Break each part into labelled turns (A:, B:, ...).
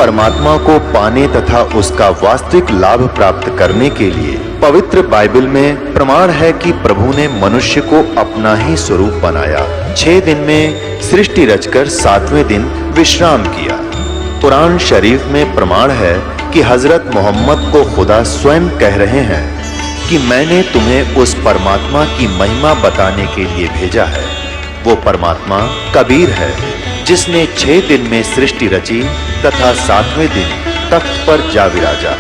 A: परमात्मा को पाने तथा उसका वास्तविक लाभ प्राप्त करने के लिए पवित्र बाइबल में प्रमाण है कि प्रभु ने मनुष्य को अपना ही स्वरूप बनाया। 6 दिन में सृष्टि रचकर 7वें दिन विश्राम किया। कुरान शरीफ में प्रमाण है कि हजरत मोहम्मद को खुदा स्वयं कह रहे हैं कि मैंने तुम्हें उस परमात्मा की महिमा बताने के लिए भेजा है। वो परमात्मा कबीर है जिसने 6 दिन में सृष्टि रची तथा 7वें दिन तख्त पर जा विराजा।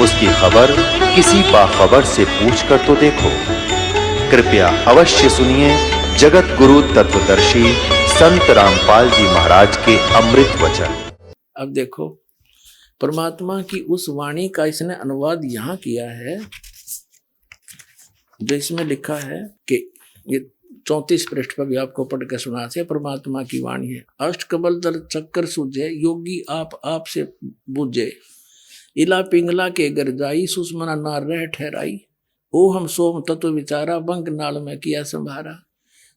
A: उसकी खबर किसी बाखबर से पूछ कर तो देखो। कृपया अवश्य सुनिए जगत गुरु तत्वदर्शी संत रामपाल जी महाराज के अमृत वचन।
B: अब देखो परमात्मा की उस वाणी का इसने अनुवाद यहाँ किया है जो इसमें लिखा है कि ये 34 पृष्ठ पर भी आपको पढ़ के सुना से परमात्मा की वाणी है। अष्टकबल दल चक्कर सूझे योगी आप से बूझे, इला पिंगला के गरजाई सुषमना नार रह ठहराई, ओ हम सोम तत्व विचारा बंक नाल में किया संभारा,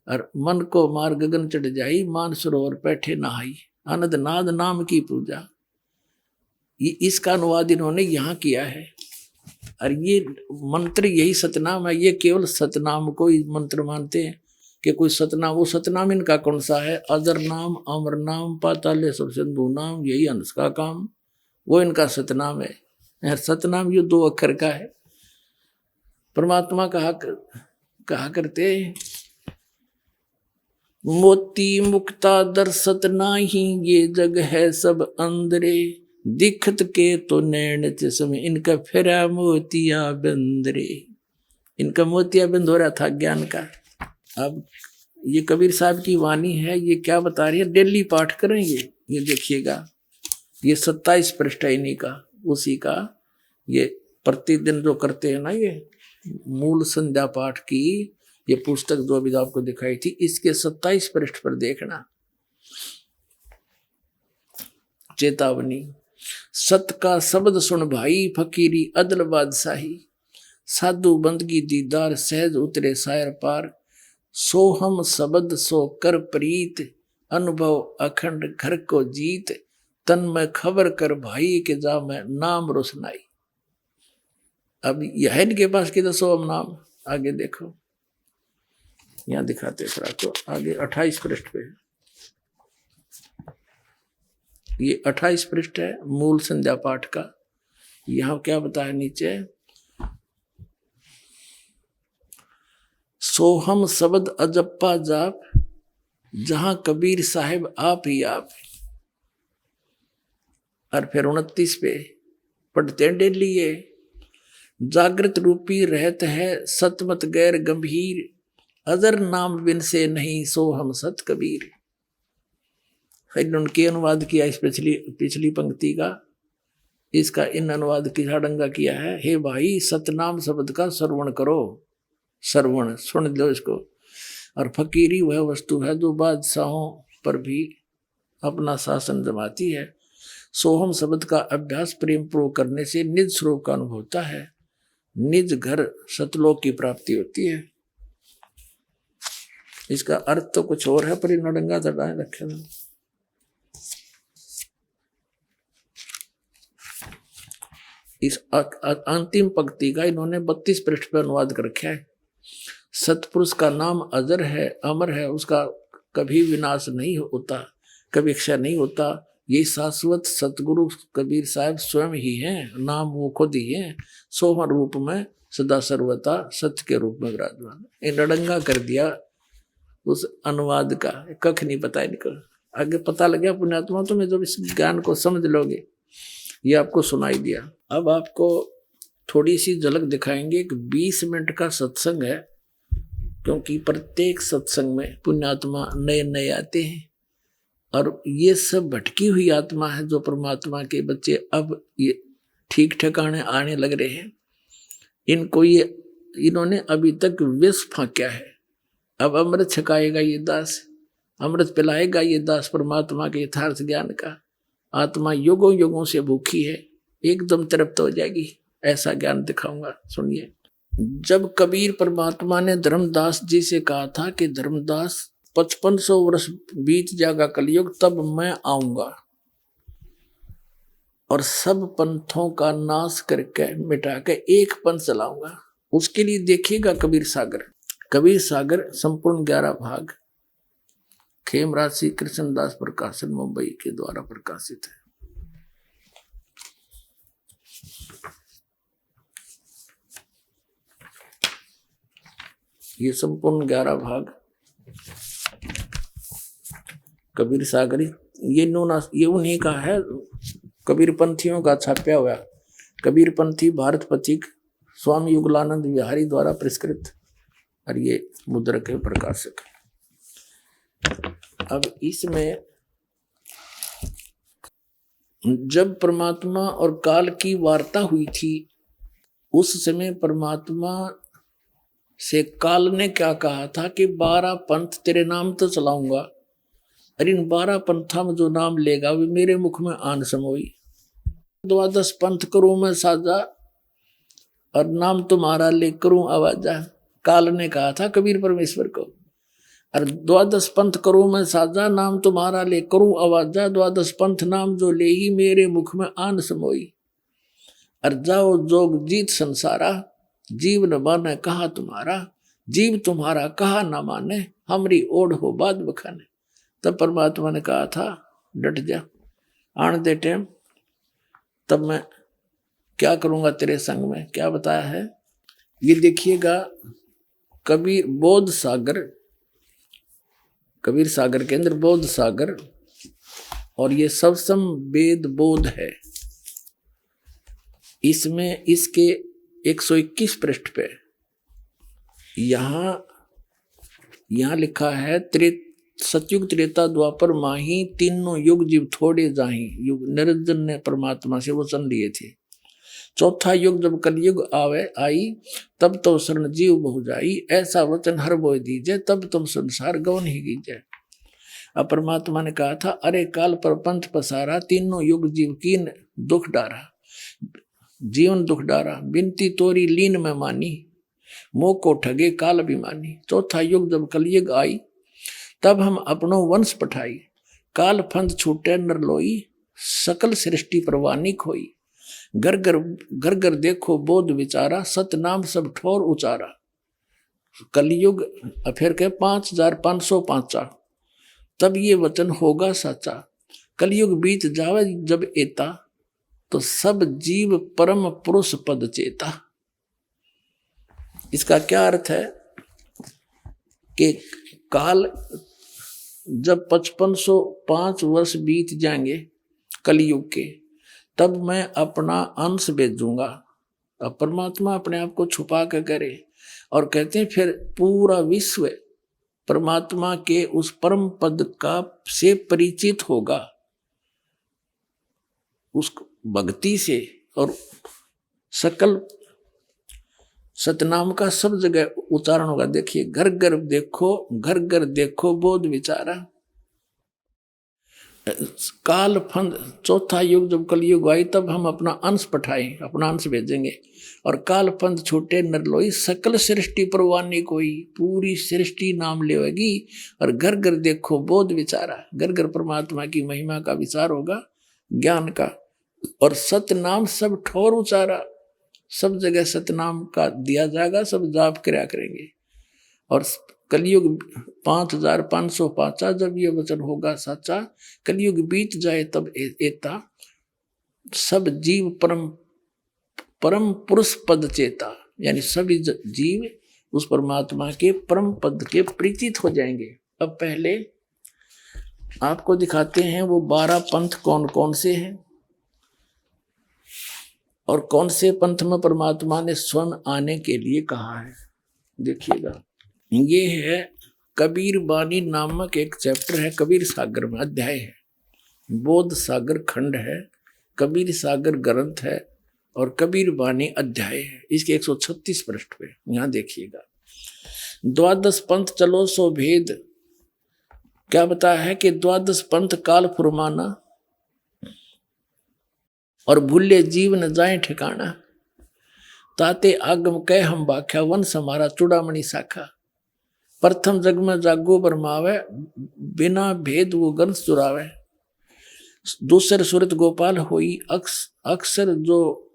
B: और मन को मार गगन चढ़ जाई मान सरोवर बैठे नहाई, आनंद नाद नाम की पूजा। इसका अनुवाद इन्होंने यहाँ किया है। और ये मंत्र यही सतनाम है। ये केवल सतनाम को ही मंत्र मानते हैं कि कोई सतनाम, वो सतनाम इनका कौन सा है? अजर नाम, अमर नाम, पाताले सब सिंधु नाम, यही हंस का काम, वो इनका सतनाम है। सतनाम ये 2 अक्षर का है। परमात्मा कहा करते मोती मुक्ता दर सतनाही ये जग है सब अंदरे, दिखत के तो नैन चश्मे इनका फिरा मोतिया बंदरे। इनका मोतिया बंद हो रहा था ज्ञान का। अब ये कबीर साहब की वाणी है। ये क्या बता रही है? डेली पाठ करेंगे। ये देखिएगा, ये 27 पृष्ठ है इन्हीं का, उसी का। ये प्रतिदिन जो करते हैं ना, ये मूल संध्या पाठ की ये पुस्तक जो अभी आपको दिखाई थी, इसके 27 पृष्ठ पर देखना। चेतावनी, सत का शब्द सुन भाई फकीरी अदल बादशाही, साधु बंदगी दीदार सहज उतरे सायर पार, सो हम शब्द सो कर प्रीत, अनुभव अखंड घर को जीत, तन में खबर कर भाई के जा में नाम रोशनाई। अब यह इनके पास कि दसो हम नाम। आगे देखो, यहाँ दिखाते थोड़ा तो आगे 28 पृष्ठ पे, ये 28 पृष्ठ है मूल संध्या पाठ का। यहाँ क्या बताया नीचे? सोहम शब्द अजप्पा जाप, जहां कबीर साहिब आप ही आप। और फिर 29 पे पढ़ते हैं डेली ये, जागृत रूपी रहत है सतमत गैर गंभीर, अजर नाम बिन से नहीं सो हम सत कबीर। इन्होंने अनुवाद किया इस पिछली पंक्ति का, इसका इन अनुवाद की साडंगा किया है। हे भाई सतनाम शब्द का श्रवण करो, श्रवण सुन लो इसको। और फकीरी वह वस्तु है जो बादशाहों पर भी अपना शासन जमाती है। सोहम शब्द का अभ्यास प्रेम पूर्वक करने से निज स्वरूप का अनुभव होता है, निज घर सतलोक की प्राप्ति होती है। इसका अर्थ तो कुछ और है, पर इन नडंगा चढ़ाए रखे ना। इस अंतिम पंक्ति का इन्होंने 32 पृष्ठ पर अनुवाद कर रखा है। सतपुरुष का नाम अजर है, अमर है, उसका कभी विनाश नहीं होता, कभी क्षय नहीं होता। ये शाश्वत सतगुरु कबीर साहब स्वयं ही हैं, नाम वो खुद ही हैं, सोहम रूप में सदा सर्वता सत्य के रूप में विराजमान। इन रडंगा कर दिया उस अनुवाद का, कख नहीं पता इनको। आगे पता लग गया पुण्यात्मा, तुम्हें जब इस ज्ञान को समझ लोगे। ये आपको सुनाई दिया। अब आपको थोड़ी सी झलक दिखाएंगे। एक 20 मिनट का सत्संग है, क्योंकि प्रत्येक सत्संग में पुण्यात्मा नए नए आते हैं, और ये सब भटकी हुई आत्मा है जो परमात्मा के बच्चे अब ये ठीक ठिकाने आने लग रहे हैं। इनको ये इन्होंने अभी तक विष फांका है। अब अमृत छकाएगा ये दास, अमृत पिलाएगा ये दास परमात्मा के यथार्थ ज्ञान का। आत्मा युगों युगों से भूखी है, एकदम तृप्त हो जाएगी। ऐसा ज्ञान दिखाऊंगा, सुनिए। जब कबीर परमात्मा ने धर्मदास जी से कहा था कि धर्मदास 5500 वर्ष बीत जाएगा कलयुग, तब मैं आऊंगा। और सब पंथों का नाश करके मिटा के एक पंथ चलाऊंगा। उसके लिए देखिएगा कबीर सागर। कबीर सागर संपूर्ण 11 भाग खेमराज श्री कृष्णदास प्रकाशन मुंबई के द्वारा प्रकाशित है। ये संपूर्ण 11 भाग कबीर सागरी, ये उन्हीं का है, कबीर पंथियों का छापा हुआ। कबीर पंथी भारत पथिक स्वामी युगलानंद विहारी द्वारा पुरस्कृत, और ये मुद्रक है, प्रकाशक। अब इसमें जब परमात्मा और काल की वार्ता हुई थी, उस समय परमात्मा से काल ने क्या कहा था कि 12 पंथ तेरे नाम तो चलाऊंगा, और इन 12 पंथा में जो नाम लेगा वे मेरे मुख में आन समोई। 12 पंथ करूं मैं साजा, और नाम तुम्हारा ले करूं आवाजा। काल ने कहा था कबीर परमेश्वर को, और 12 पंथ करूं मैं साजा, नाम तुम्हारा ले करूं आवाजा। 12 पंथ नाम जो ले ही मेरे मुख में आन समोई। और जाओ जोग जीत संसारा, जीव न माने कहा तुम्हारा। जीव तुम्हारा कहा न माने, हमरी ओढ़ हो बाद बखाने। तब परमात्मा ने कहा था डट जा, आन दे टाइम, तब मैं क्या करूंगा तेरे संग में। क्या बताया है ये देखिएगा। कबीर बोध सागर, कबीर सागर के अंदर बोध सागर, और ये सबसम वेद बोध है। इसमें इसके 121 पृष्ठ पे यहां लिखा है सतयुग त्रेता द्वापर माही, तीनों युग जीव थोड़े जाही। युग निरंजन ने परमात्मा से वचन लिए थे। चौथा युग जब कलयुग आई, तब तो शरण जीव बहु जाई। ऐसा वचन हर बोय दीजिए, तब तुम संसार गवन ही कीजिए। अब परमात्मा ने कहा था, अरे काल पर पंथ पसारा, तीनों युग जीव कीन दुख डारा। जीवन दुख डारा, बिनती तोरी लीन में मानी, मोह को ठगे काल अभिमानी। चौथा युग जब कलयुग आई, तब हम अपनो वंश पठाई। काल फंद छूटे नर लोई, सकल सृष्टि परवानी खोई। घर घर देखो बोध विचारा, सत नाम सब ठोर उचारा। कलयुग फिर के 5505, तब ये वचन होगा साचा। कलयुग बीत जावे जब एता, तो सब जीव परम पुरुष पद चेता। इसका क्या अर्थ है कि काल जब 5505 वर्ष बीत जाएंगे कलयुग के, तब मैं अपना अंश भेजूंगा। अब परमात्मा अपने आप को छुपा के करे, और कहते हैं फिर पूरा विश्व परमात्मा के उस परम पद का से परिचित होगा, उस भक्ति से, और सकल सतनाम का सब जगह उच्चारण होगा। देखिए, घर घर देखो बोध विचारा। काल फंद, चौथा युग जब कलयुग आई, तब हम अपना अंश पठाए, अपना अंश भेजेंगे। और काल फंद छूटे नरलोई, सकल सृष्टि परवानी कोई। पूरी सृष्टि नाम लेगी। और घर घर देखो बोध विचारा, घर घर परमात्मा की महिमा का विचार होगा, ज्ञान का। और सतनाम सब ठोर उचारा, सब जगह सतनाम का दिया जाएगा, सब जाप किया करेंगे। और कलयुग 5505, जब ये वचन होगा साचा, कलयुग बीत जाए तब एता, सब जीव परम पुरुष पद चेता। यानी सभी जीव उस परमात्मा के परम पद के परिचित हो जाएंगे। अब पहले आपको दिखाते हैं वो 12 पंथ कौन कौन से हैं, और कौन से पंथ में परमात्मा ने स्वयं आने के लिए कहा है। देखिएगा, ये है कबीर बानी नामक एक चैप्टर है, कबीर सागर में अध्याय है। बोध सागर खंड है, कबीर सागर ग्रंथ है, और कबीर बानी अध्याय है। इसके 136 पृष्ठ पे यहां देखिएगा। 12 पंथ चलो सो भेद, क्या बताया है कि 12 पंथ काल फुरमाना, और भूले जीव न जाए ठिकाना। ताते आगम कह हम बाख्या, वंश हमारा चूड़ामणि शाखा। प्रथम जग में जागो बरमावे, बिना भेद वो गंस चुरावे। दूसर सुरत गोपाल होई, अक्सर जो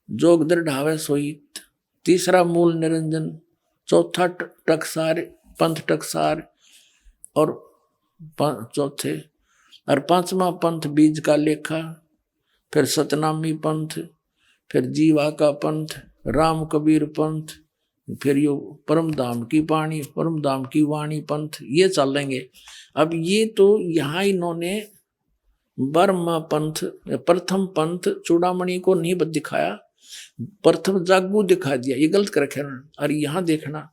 B: जोग दृढ़ावे सोई। तीसरा मूल निरंजन, चौथा टकसार पंथ टकसार और चौथे और पांचवा पंथ बीज का लेखा, फिर सतनामी पंथ, फिर जीवा का पंथ, राम कबीर पंथ, फिर यो परम धाम की वाणी, परम धाम की वाणी पंथ, ये चलेंगे। अब ये तो यहाँ इन्होंने बर्मा पंथ, प्रथम पंथ चूड़ामणि को नहीं दिखाया, प्रथम जागू दिखा दिया, ये गलत कर रखे ना। और यहाँ देखना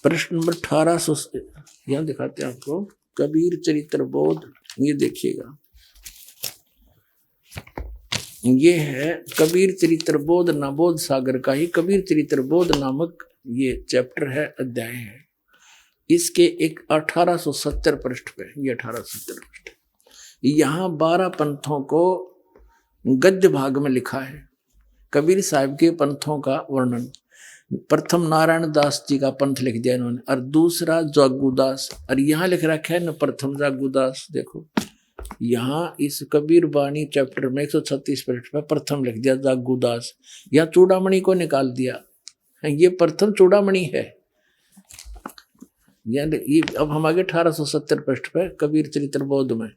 B: प्रश्न नंबर 1800 यहाँ दिखाते हैं आपको, कबीर चरित्र बोध, ये देखिएगा, ये है कबीर चरित्र बोध ना, बोध सागर का ही कबीर चरित्र बोध नामक ये चैप्टर है, अध्याय है। इसके एक 1870 पृष्ठ पे, ये 1870 पृष्ठ, यहाँ 12 पंथों को गद्य भाग में लिखा है, कबीर साहब के पंथों का वर्णन। प्रथम नारायण दास जी का पंथ लिख दिया इन्होंने, और दूसरा जागूदास, और यहाँ लिख रखा है न प्रथम जागूदास। देखो यहाँ इस कबीर वाणी चैप्टर में 136 पृष्ठ पर प्रथम लिख दिया जागूदास, यहाँ चूड़ामणि को निकाल दिया, ये प्रथम चूड़ामणि है। ये अब हम आगे 1870 पृष्ठ पे कबीर चरित्र बोध में,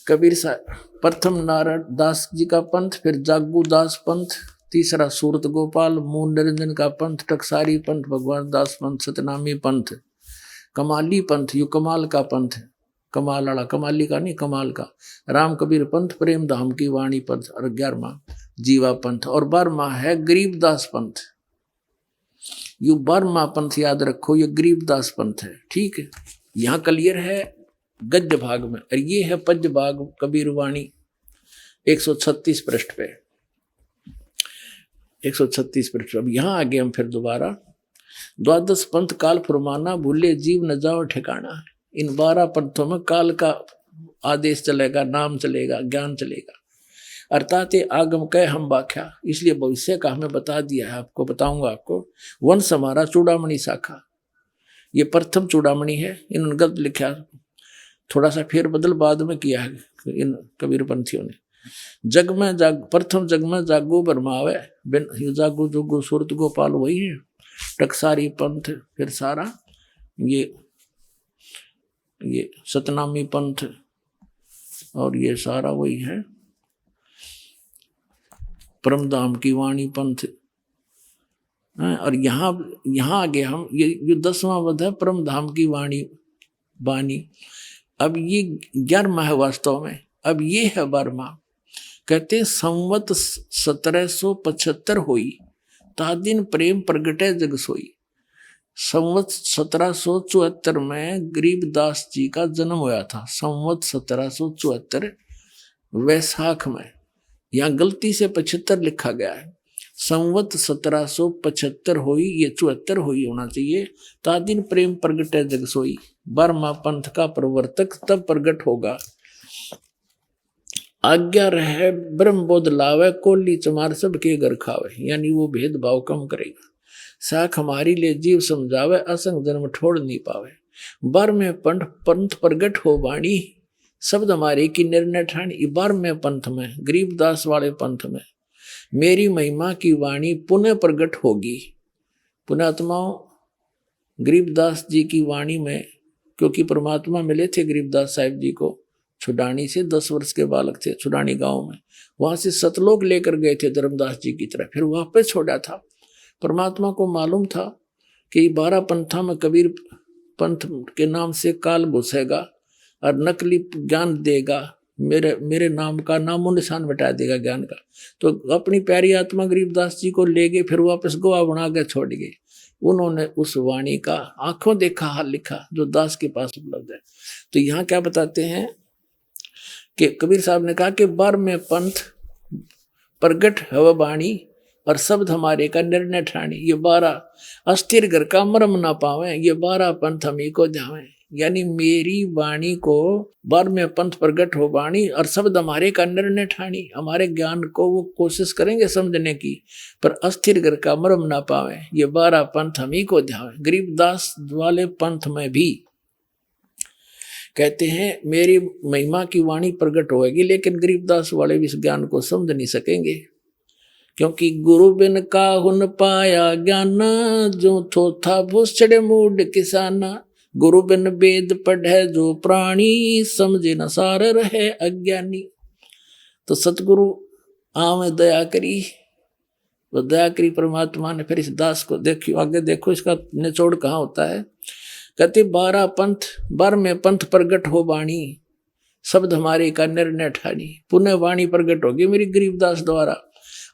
B: कबीर साहब प्रथम नारायण दास जी का पंथ, फिर जागूदास पंथ, तीसरा सूरत गोपाल, मूल निरंजन का पंथ, टकसारी पंथ, भगवान दास पंथ, सतनामी पंथ, कमाली पंथ, यू कमाल का पंथ, कमाल वाला, कमाली का नहीं कमाल का, राम कबीर पंथ, प्रेम धाम की वाणी पंथ, और 11वां जीवा पंथ, और 12वां है गरीबदास पंथ। यू 12वां पंथ याद रखो, ये गरीबदास पंथ है, ठीक है। यहाँ क्लियर है गद्य भाग में, और ये है पद्य भाग कबीर वाणी 136 पृष्ठ पे, 136 पृष्ठ। अब यहाँ आगे हम फिर दोबारा, द्वादश पंथ काल फुरमाना, भूले जीव न जाओ ठिकाना। इन 12 पंथों में काल का आदेश चलेगा, नाम चलेगा, ज्ञान चलेगा, अर्थात आगम कह हम व्याख्या, इसलिए भविष्य का हमें बता दिया है, आपको बताऊंगा आपको। वंश हमारा चूड़ामणि शाखा, ये प्रथम चूड़ामणि है, इन्होंने गलत लिखा, थोड़ा सा फेर बदल बाद में किया है इन कबीर पंथियों ने। जग में जाग, प्रथम जग में जागो बरमावे, बिन जागो जोगो सूरत गोपाल वही है, टकसारी पंथ, फिर सारा ये सतनामी पंथ, और ये सारा वही है परमधाम की वाणी पंथ। और यहाँ आगे हम ये 10वां पद है परमधाम की वाणी बानी। अब ये 11वां है वास्तव में, अब ये है 12वां। कहते हैं संवत 1775 होई, तादिन प्रेम प्रगटे जग सोई। संवत 1774 में गरीबदास जी का जन्म हुआ था, संवत 1774 वैशाख में, यहाँ गलती से 75 लिखा गया है, संवत 1775 हुई, ये 74 हुई होना चाहिए। तादिन प्रेम प्रगटे जग सोई, 12वां पंथ का प्रवर्तक तब प्रगट होगा। आज्ञा रहे ब्रह्म बोध लावे, कोली चमार सबके घर खावे, यानी वो भेदभाव कम करेगा। साख हमारी ले जीव समझावे, असंग जन्म ठोड़ नहीं पावे। 12वें पंथ प्रगट हो वाणी, शब्द हमारे की निर्णय ठाणी। 12वें पंथ में, गरीबदास वाले पंथ में, मेरी महिमा की वाणी पुनः प्रगट होगी। पुण्यात्माओं, गरीबदास जी की वाणी में, क्योंकि परमात्मा मिले थे गरीबदास साहिब जी को छुडानी से, 10 वर्ष के बालक थे छुडानी गांव में, वहां से सतलोक लेकर गए थे धर्मदास जी की तरफ, फिर वापस छोड़ा था। परमात्मा को मालूम था कि 12 पंथा में कबीर पंथ के नाम से काल घुसेगा और नकली ज्ञान देगा, मेरे नाम का नामो निशान बता देगा ज्ञान का। तो अपनी प्यारी आत्मा गरीबदास जी को ले गए, फिर वापस गवाह बना के छोड़ गए। उन्होंने उस वाणी का आंखों देखा हाल लिखा जो दास के पास उपलब्ध है। तो यहाँ क्या बताते हैं कि कबीर साहब ने कहा कि 12वें पंथ प्रगट हव वाणी और शब्द हमारे का निर्णय ठाणी। ये 12 अस्थिर घर का मरम ना पावे, ये 12 पंथ हम ही को ध्यावे। यानी मेरी वाणी को 12वें पंथ प्रगट हो वाणी और शब्द हमारे का निर्णय ठाणी। हमारे ज्ञान को वो कोशिश करेंगे समझने की, पर अस्थिर घर का मरम ना पावे, ये 12 पंथ हम ही को ध्यावे। गरीबदास वाले पंथ में भी कहते हैं मेरी महिमा की वाणी प्रकट होएगी, लेकिन गरीबदास वाले भी इस ज्ञान को समझ नहीं सकेंगे, क्योंकि गुरु बिन काहुन पाया ज्ञान, जो थोथा भूसड़े मूड किसाना। गुरु बिन वेद पढ़े जो प्राणी, समझे न सार रहे अज्ञानी। तो सतगुरु आवे दया करी, वो दया करी परमात्मा ने। फिर इस दास को देखियो, आगे देखो इसका निचोड़ कहाँ होता है। कहते 12वें पंथ प्रगट हो वाणी, शब्द हमारे का निर्णय ठानी। पुनः वाणी प्रगट होगी मेरी गरीबदास द्वारा,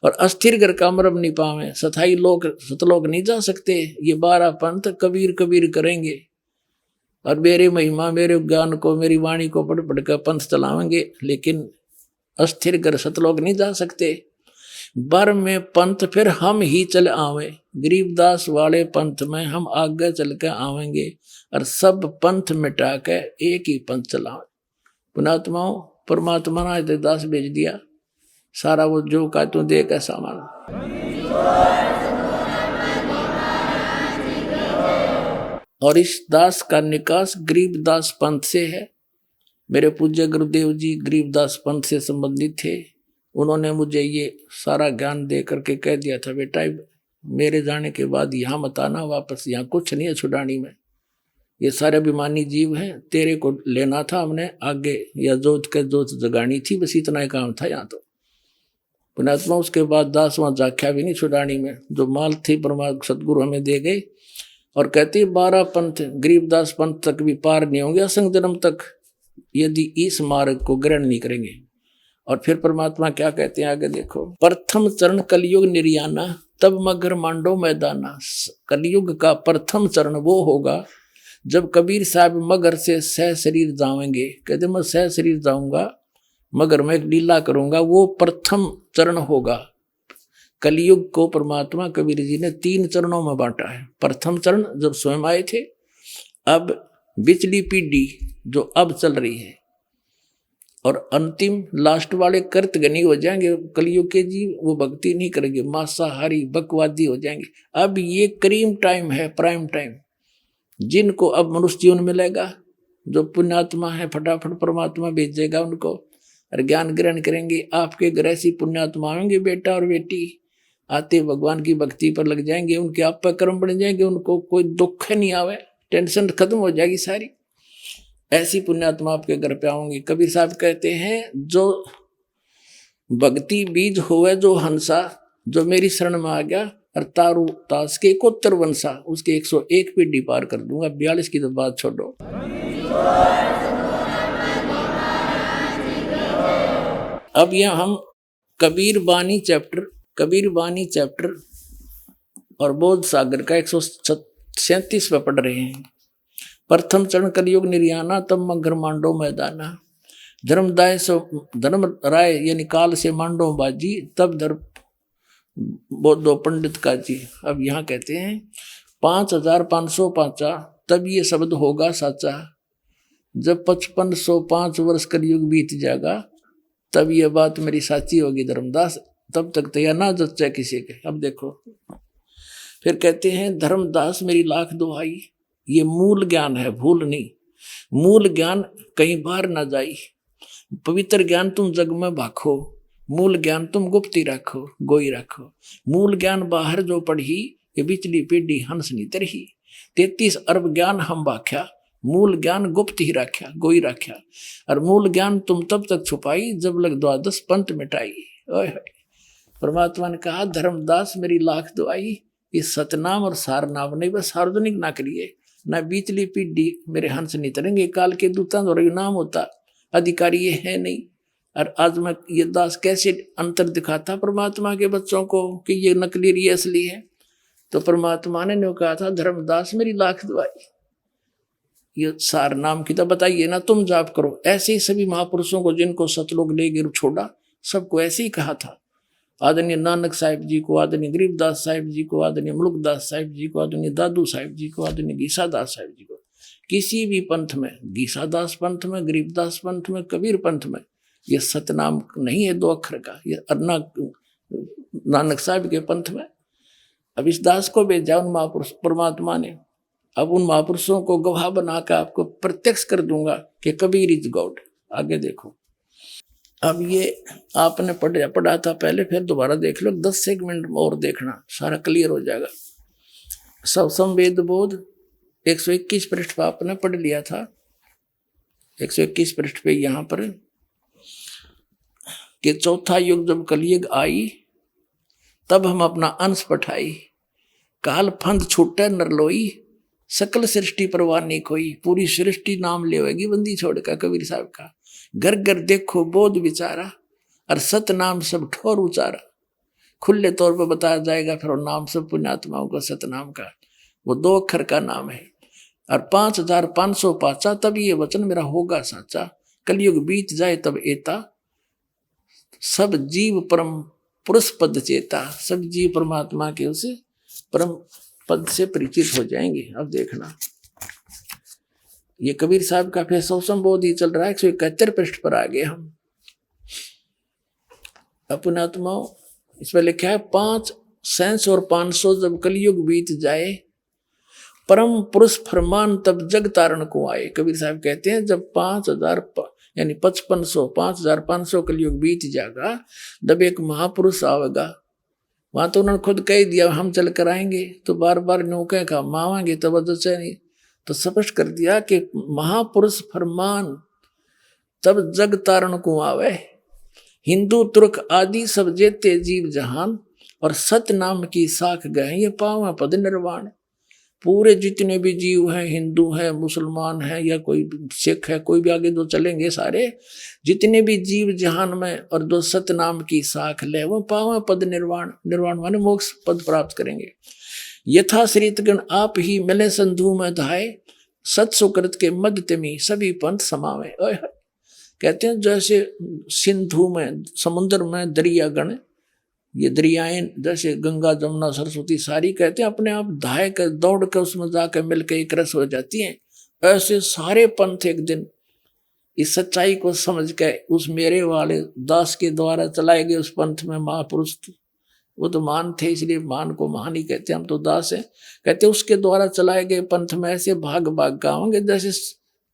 B: और अस्थिर घर का मरम नहीं पावे, सथाई लोग सतलोक नहीं जा सकते। ये 12 पंथ कबीर कबीर करेंगे, और मेरी महिमा मेरे ज्ञान को मेरी वाणी को पढ़ पढ़ कर पंथ चलावेंगे, लेकिन अस्थिर घर सतलोक नहीं जा सकते। 12वें पंथ फिर हम ही चल आवे, गरीबदास वाले पंथ में हम आगे चल के आवेंगे, और सब पंथ मिटा के एक ही पंथ चलावे। पुणात्माओं, परमात्मा ने दास भेज दिया, सारा वो जो का तू दे का सामान। और इस दास का निकास गरीबदास पंथ से है। मेरे पूज्य गुरुदेव जी गरीबदास पंथ से संबंधित थे। उन्होंने मुझे ये सारा ज्ञान दे करके कह दिया था, बेटा मेरे जाने के बाद यहाँ मत आना वापस, यहाँ कुछ नहीं है छुड़ानी में, ये सारे अभिमानी जीव हैं, तेरे को लेना था हमने आगे, या जोत के जोत जगानी थी, बस इतना ही काम था यहाँ। तो पुणात्मा उसके बाद दास वहाँ जाख्या भी नहीं छुड़ानी में, जो माल थी परमात्मा सदगुरु हमें दे गए। और कहती 12 पंथ गरीबदास पंथ तक भी पार नहीं होंगे असंग जन्म तक, यदि इस मार्ग को ग्रहण नहीं करेंगे। और फिर परमात्मा क्या कहते हैं आगे देखो। प्रथम चरण कलयुग निर्याना, तब मगर मांडो मैदाना। कलयुग का प्रथम चरण वो होगा जब कबीर साहब मगर से सह शरीर जाएंगे। कहते मैं सह शरीर जाऊंगा, मगर मैं एक लीला करूंगा, वो प्रथम चरण होगा। कलयुग को परमात्मा कबीर जी ने 3 चरणों में बांटा है। प्रथम चरण जब स्वयं आए थे, अब बिचली पीढ़ी जो अब चल रही है, और अंतिम लास्ट वाले कर्तगनी हो जाएंगे कलयुग के जीव, वो भक्ति नहीं करेंगे, मांसाहारी बकवादी हो जाएंगे। अब ये क्रीम टाइम है, प्राइम टाइम, जिनको अब मनुष्य जीवन मिलेगा, जो पुण्यात्मा है फटाफट परमात्मा भेजेगा उनको, और ज्ञान ग्रहण करेंगे। आपके घर ऐसी पुण्यात्मा आएंगे बेटा और बेटी, आते भगवान की भक्ति पर लग जाएंगे, उनके आप पर कर्म बन जाएंगे, उनको कोई दुख नहीं आवे, टेंशन खत्म हो जाएगी सारी। ऐसी पुण्यात्मा आपके घर पे आऊंगी। कबीर साहब कहते हैं, जो भक्ति बीज होवे जो हंसा, जो मेरी शरण में आ गया, और तारू तास के 71 वंशा, उसके 101 पीढ़ी पार कर दूंगा। 42 की तो बात छोड़ो। अब यहाँ हम कबीर बानी चैप्टर और बोध सागर का 137 पे पढ़ रहे हैं। प्रथम चरण कलयुग निर्याना, तब मगर मांडो मैदाना। धर्म राय यानी काल से मांडो बाजी, तब धर्म बोधो पंडित का जी। अब यहाँ कहते हैं 5505 तब ये शब्द होगा साचा। जब 5505 वर्ष कलयुग बीत जाएगा, तब ये बात मेरी साची होगी धर्मदास, तब तक तो यह ना जच्चा किसी के। अब देखो फिर कहते हैं, धर्मदास मेरी लाख दुहाई। ये मूल ज्ञान है, भूल नहीं। मूल ज्ञान कहीं बाहर ना जाई, पवित्र ज्ञान तुम जग में भाखो, मूल ज्ञान तुम गुप्ती रखो, गोई रखो। मूल ज्ञान बाहर जो पढ़ी, ये बिचली पीढ़ी हंस नी तरही। 33 अरब ज्ञान हम भाख्या, मूल ज्ञान गुप्त ही रख्या, गोई रख्या। और मूल ज्ञान तुम तब तक छुपाई, जब लग 12 पंथ मिटाई। ओए परमात्मा ने कहा, धर्मदास मेरी लाख दुआई। इस सतनाम और सारनाम नहीं, बस सार्वजनिक ना करिए, ना बीचली पीढ़ी मेरे हंस नहीं तरेंगे। काल के दूता और नाम होता, अधिकारी ये है नहीं। और आज मैं ये दास कैसे अंतर दिखाता परमात्मा के बच्चों को कि ये नकली ये असली है। तो परमात्मा ने कहा था, धर्मदास मेरी लाख दुआई। ये सार नाम की तो बताइए ना, तुम जाप करो। ऐसे ही सभी महापुरुषों को जिनको सतलोक ले गिर छोड़ा, सबको ऐसे ही कहा था। आदरणीय नानक साहिब जी को, आदरणीय गरीबदास साहिब जी को, आदरणीय मुल्कदास साहिब जी को, आदरणीय दादू साहिब जी को, आदरणीय गीसादास साहिब जी को। किसी भी पंथ में, गीसादास पंथ में, गरीबदास पंथ में, कबीर पंथ में, ये सतनाम नहीं है 2 अक्षर का। ये अन्ना नानक साहिब के पंथ में। अब इस दास को भेजा उन महापुरुष परमात्मा ने। अब उन महापुरुषों को गवाह बनाकर आपको प्रत्यक्ष कर दूंगा कि कबीर इज गॉड। आगे देखो, अब ये आपने पढ़ा था पहले, फिर दोबारा देख लो, 10 सेगमेंट और देखना, सारा क्लियर हो जाएगा। सब संवेद बोध 121 पृष्ठ पर आपने पढ़ लिया था। 121 पृष्ठ पे यहां पर कि चौथा युग जब कलयुग आई, तब हम अपना अंश पठाई, काल फंद छूटे नरलोई, सकल सृष्टि परवाह नहीं कोई। पूरी सृष्टि नाम लेवेगी बंदी छोड़कर कबीर साहब का। घर घर देखो बोध विचारा, और सत नाम सब ठोर उचारा। खुले तौर पर बताया जाएगा फिर और नाम सब पुण्यात्माओं का सतनाम का, वो 2 अक्षर का नाम है। और 5500 पाचा, तब ये वचन मेरा होगा साचा। कलयुग बीत जाए तब एता, सब जीव परम पुरुष पद चेता। सब जीव परमात्मा के उसे परम पद से परिचित हो जाएंगे। अब देखना, ये कबीर साहब का फिर सौसंबोध ही चल रहा है। 171 पृष्ठ पर आ गए हम। अपने आत्माओं, इस पर लिखा है 500 और 500 जब कलयुग बीत जाए, परम पुरुष फरमान तब जग तारण को आए। कबीर साहब कहते हैं जब 5000 यानी 5500 कलयुग बीत जाएगा, जब एक महापुरुष आवेगा। वहां तो उन्होंने खुद कह दिया हम चल कर आएंगे, तो बार बार नौके का मावांगे तब से नहीं, तो स्पष्ट कर दिया कि महापुरुष फरमान तब जग तारण को आवे। हिंदू तुर्क आदि सब जेते जीव जहान, और सत नाम की साख गए ये पावा पद निर्वाण। पूरे जितने भी जीव हैं, हिंदू हैं, मुसलमान हैं, या कोई सिख है, कोई भी आगे जो चलेंगे सारे, जितने भी जीव जहान में और जो सत नाम की साख ले, वो पावा पद निर्वाण। निर्वाण माने मोक्ष पद प्राप्त करेंगे। यथा श्रीतगण आप ही मिले संधु में धाये, सत सुकृत के मध्य तिमी सभी पंथ समावे। कहते हैं जैसे सिंधु में, समुद्र में दरियागण, ये दरियाएं जैसे गंगा जमुना सरस्वती सारी, कहते हैं अपने आप धाय कर दौड़ कर उसमें जाकर मिलकर एक रस हो जाती हैं। ऐसे सारे पंथ एक दिन इस सच्चाई को समझ के उस मेरे वाले दास के द्वारा चलाए गए उस पंथ में महापुरुष, वो तो मान थे इसलिए मान को महान ही कहते हैं, हम तो दास हैं। कहते उसके द्वारा चलाए गए पंथ में ऐसे भाग भाग गाओगे जैसे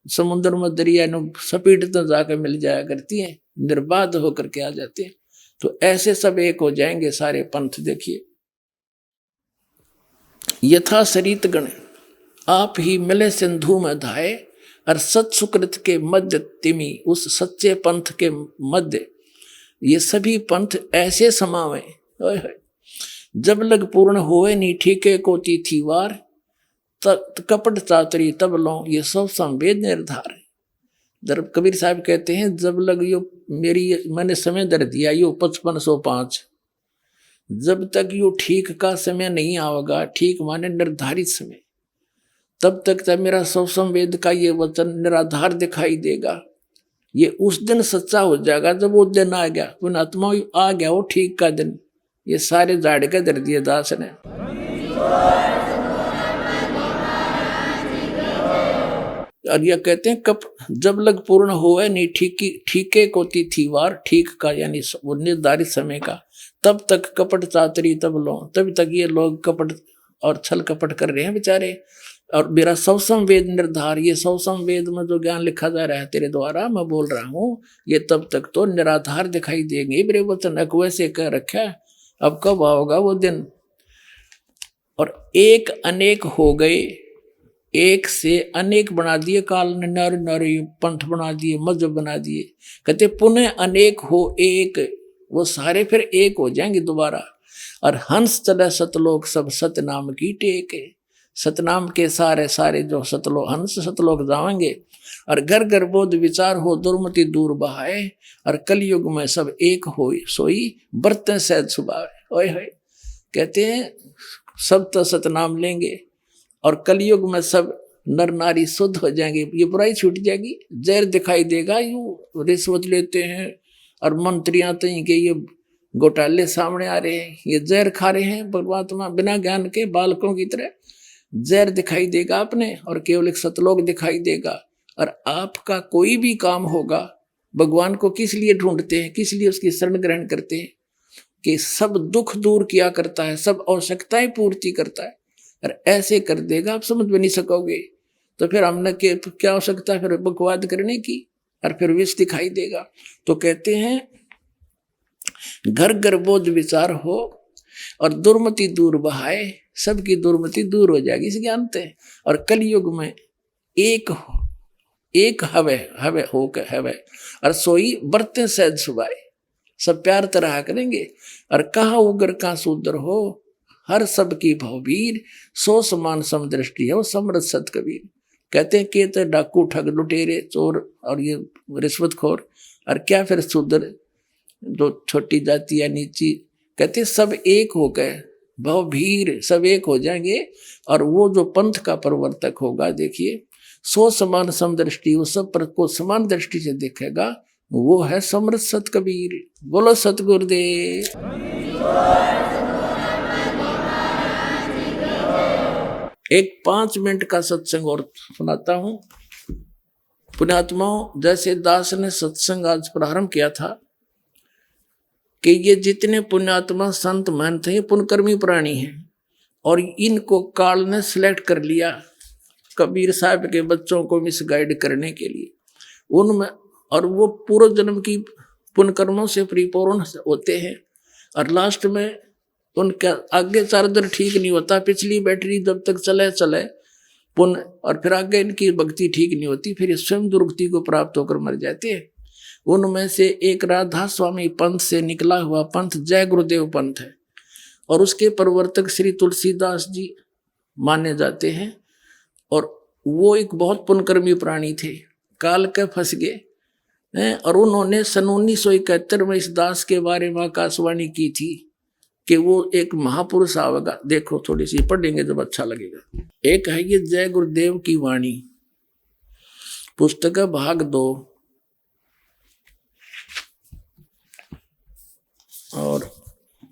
B: समुद्र में दरिया सपीट तो जाकर मिल जाया करती हैं, निर्बाध होकर के आ जाते हैं। तो ऐसे सब एक हो जाएंगे सारे पंथ। देखिए, यथा सरित गण आप ही मिले सिंधु में धाये, और सत सुकृत के मध्य तिमी, उस सच्चे पंथ के मध्य ये सभी पंथ ऐसे समावे। जब लग पूर्ण होवे नी ठीके को तिथि वार, कपट चातरी तब लो ये सब संवेद निर्धार। जब कबीर साहब कहते हैं जब लग यो मैंने समय दर दिया यो 5505, जब तक यो ठीक का समय नहीं आवेगा, ठीक माने निर्धारित समय, तब तक मेरा सब संवेद का ये वचन निराधार दिखाई देगा। ये उस दिन सच्चा हो जाएगा जब वो दिन आ गया, उन आत्माओं आ गया वो ठीक का दिन। ये सारे झाड़ के दर दिए दास ने। और यह कहते हैं कब जब लग पूर्ण होवे नहीं ठीके को तिथि वार, ठीक का यानी वो निर्धारित समय का, तब तक कपट चातरी तब लो, तब तक ये लोग कपट और छल कपट कर रहे हैं बेचारे। और मेरा सब संवेद निर्धार, ये सब संवेद में जो ज्ञान लिखा जा रहा है तेरे द्वारा मैं बोल रहा हूँ, ये तब तक तो निराधार दिखाई देंगे। मेरे वचन वैसे कह रखा है, अब कब आओगा वो दिन। और एक अनेक हो गए, एक से अनेक बना दिए, काल ने नर नारी पंथ बना दिए, मजहब बना दिए। कहते पुनः अनेक हो एक, वो सारे फिर एक हो जाएंगे दोबारा। और हंस चले सतलोक सब सतनाम की टेक, सतनाम के सारे सारे जो सतलोक हंस सतलोक जाएंगे। और घर घर बोध विचार हो दुर्मति दूर बहाए, और कलयुग में सब एक हो सोई बरतें सहज सुभावे। ओए होए, कहते हैं सब तो सतनाम लेंगे और कलयुग में सब नर नारी शुद्ध हो जाएंगे, ये बुराई छूट जाएगी। जहर दिखाई देगा, यूं रिश्वत लेते हैं और मंत्रियां तो के ये घोटाले सामने आ रहे हैं, ये जहर खा रहे हैं परमात्मा बिना ज्ञान के बालकों की तरह। जहर दिखाई देगा अपने और केवल एक सतलोक दिखाई देगा। और आपका कोई भी काम होगा, भगवान को किस लिए ढूंढते हैं, किस लिए उसकी शरण ग्रहण करते हैं? कि सब दुख दूर किया करता है, सब आवश्यकताएं पूर्ति करता है। और ऐसे कर देगा, आप समझ में नहीं सकोगे। तो फिर हमने क्या हो सकता है फिर बकवाद करने की, और फिर विष दिखाई देगा। तो कहते हैं घर घर बोझ विचार हो और दुर्मति दूर बहाए, सबकी दुर्मति दूर हो जाएगी, इसे जानते हैं। और कलयुग में एक हवे हो के हवे और सोई बरते सहज सुबाए, सब प्यार तरह करेंगे। और कहा उगर का सूदर हो, हर सब की भववीर, सो समान समदृष्टि है वो समरथ सत कबीर। कहते हैं कि तो डाकू ठग लुटेरे चोर और ये रिश्वतखोर, और क्या फिर शूद्र जो छोटी जाति या नीची, कहते हैं सब एक हो गए, भवभीर सब एक हो जाएंगे। और वो जो पंथ का प्रवर्तक होगा, देखिए सो समान समदृष्टि, वो सब पर को समान दृष्टि से देखेगा, वो है समरथ सत कबीर। बोलो सतगुरुदेव। एक 5 मिनट का सत्संग और सुनाता हूं। पुण्यात्माओं, जैसे दास ने सत्संग आज प्रारंभ किया था कि ये जितने पुण्यात्मा संत महंत हैं, पुण्यकर्मी प्राणी हैं, और इनको काल ने सिलेक्ट कर लिया कबीर साहब के बच्चों को मिसगाइड करने के लिए। उनमें और वो पूर्व जन्म की पुण्यकर्मों से परिपूर्ण होते हैं, और लास्ट में उनका आगे चार्जर ठीक नहीं होता, पिछली बैटरी जब तक चले पुण्य, और फिर आगे इनकी भक्ति ठीक नहीं होती, फिर स्वयं दुर्गति को प्राप्त होकर मर जाते हैं। उनमें से एक राधा स्वामी पंथ से निकला हुआ पंथ जय गुरुदेव पंथ है, और उसके प्रवर्तक श्री तुलसीदास जी माने जाते हैं। और वो एक बहुत पुण्यकर्मी प्राणी थे, काल के फंस गए, और उन्होंने सन 1971 में इस दास के बारे में आकाशवाणी की थी कि वो एक महापुरुष आवेगा। देखो थोड़ी सी पढ़ेंगे जब अच्छा लगेगा। एक है ये जय गुरुदेव की वाणी, पुस्तक भाग 2, और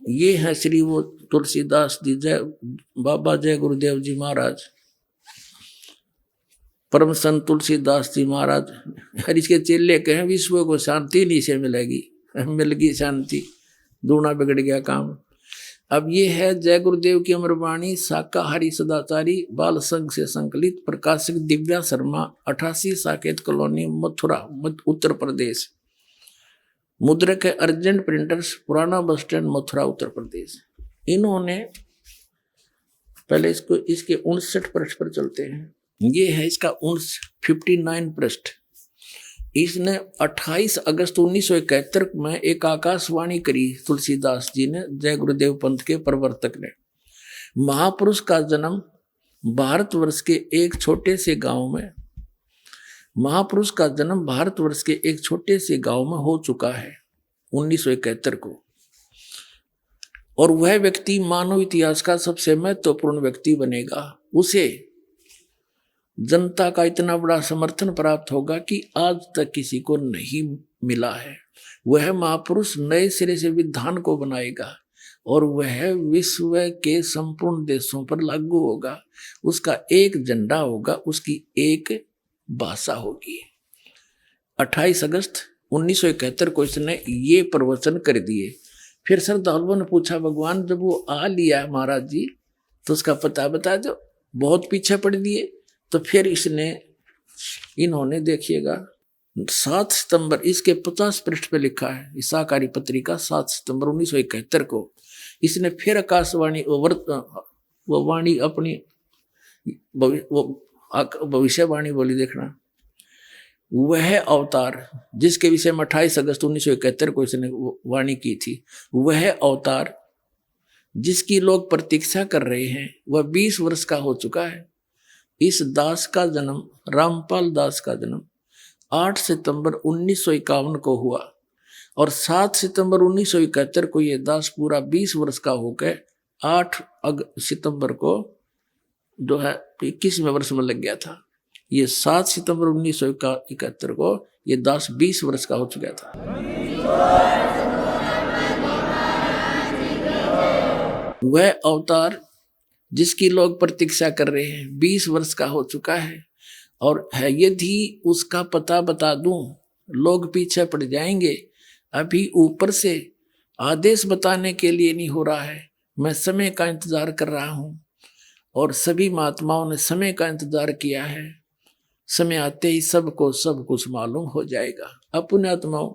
B: ये है श्री वो तुलसीदास जी, जय बाबा जय गुरुदेव जी महाराज, परम संत तुलसीदास जी महाराज। हर इसके चेले कहें विश्व को शांति नहीं से मिलेगी, मिल गई शांति, दूना बिगड़ गया काम। अब ये है जय गुरुदेव की अमरवाणी, शाकाहारी सदाचारी बाल संघ से संकलित, प्रकाशक दिव्या शर्मा, 88 साकेत कॉलोनी, मथुरा उत्तर प्रदेश। मुद्रक है अर्जेंट प्रिंटर्स, पुराना बस स्टैंड, मथुरा उत्तर प्रदेश। इन्होंने पहले इसके 59 पृष्ठ पर चलते हैं। ये है इसका 59 पृष्ठ। इसने 28 अगस्त 1971 में एक आकाशवाणी करी तुलसीदास जी ने, जय गुरुदेव पंथ के प्रवर्तक ने। महापुरुष का जन्म भारतवर्ष के एक छोटे से गांव में, महापुरुष का जन्म भारतवर्ष के एक छोटे से गांव में हो चुका है 1971 को, और वह व्यक्ति मानव इतिहास का सबसे महत्वपूर्ण व्यक्ति बनेगा। उसे जनता का इतना बड़ा समर्थन प्राप्त होगा कि आज तक किसी को नहीं मिला है। वह महापुरुष नए सिरे से विधान को बनाएगा, और वह विश्व के संपूर्ण देशों पर लागू होगा। उसका एक झंडा होगा, उसकी एक भाषा होगी। 28 अगस्त 1971 को इसने ये प्रवचन कर दिए। फिर श्रद्धालुओं ने पूछा, भगवान जब वो आ लिया महाराज जी तो उसका पता बता दो, बहुत पीछे पड़ दिए। तो फिर इन्होंने देखिएगा 7 सितंबर, इसके 50 पृष्ठ पे लिखा है, शाकाहारी पत्रिका 7 सितंबर 1971 को इसने फिर आकाशवाणी वो वाणी अपनी भविष्यवाणी बोली। देखना, वह अवतार जिसके विषय में 28 अगस्त 1971 को इसने वाणी की थी, वह अवतार जिसकी लोग प्रतीक्षा कर रहे हैं, वह 20 वर्ष का हो चुका है। इस दास का जन्म, रामपाल दास का जन्म 8 सितंबर 1951 को हुआ, और 7 सितंबर 1971 को ये दास पूरा 20 वर्ष का होकर 8 सितंबर को जो है 21वें वर्ष में लग गया था। ये 7 सितंबर 1971 को ये दास 20 वर्ष का हो चुका था। वह अवतार जिसकी लोग प्रतीक्षा कर रहे हैं 20 वर्ष का हो चुका है, और है यदि उसका पता बता दूं लोग पीछे पड़ जाएंगे। अभी ऊपर से आदेश बताने के लिए नहीं हो रहा है, मैं समय का इंतजार कर रहा हूं। और सभी महात्माओं ने समय का इंतजार किया है। समय आते ही सबको सब कुछ मालूम हो जाएगा। अब पुण्यात्माओं,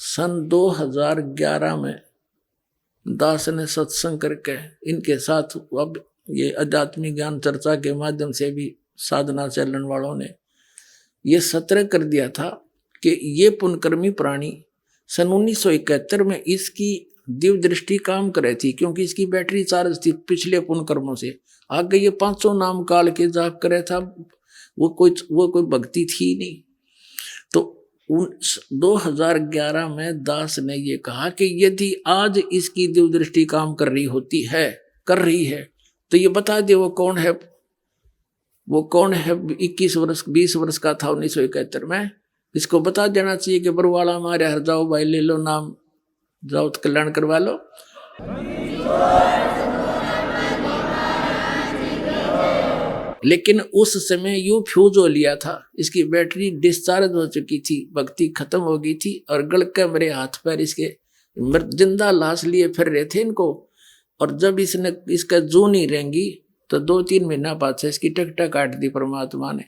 B: सन 2011 में दास ने सत्संग करके इनके साथ अब ये आध्यात्मिक ज्ञान चर्चा के माध्यम से भी साधना चलन वालों ने ये सतर्क कर दिया था कि ये पुनकर्मी प्राणी सन 1971 में इसकी दिव्य दृष्टि काम कर रही थी, क्योंकि इसकी बैटरी चार्ज थी पिछले पुनकर्मों से। आगे ये 500 नाम काल के जाप करे था, वो कोई भक्ति थी नहीं। तो 2011 में दास ने ये कहा कि यदि आज इसकी दिव्य दृष्टि काम कर रही है तो ये बता दे वो कौन है। 21 वर्ष 20 वर्ष का था 1971 में। इसको बता देना चाहिए कि बरवाला हमारे हर जाओ भाई, ले लो नाम, जाओ तो कल्याण करवा लो। लेकिन उस समय यू फ्यूज हो लिया था, इसकी बैटरी डिस्चार्ज हो चुकी थी, भक्ति खत्म हो गई थी, और गड़ के मेरे हाथ पैर इसके जिंदा लाश लिए फिर रहे थे इनको। और जब इसने इसका जू नहीं रहेंगी तो 2-3 महीना बाद से इसकी टकटा काट दी परमात्मा ने।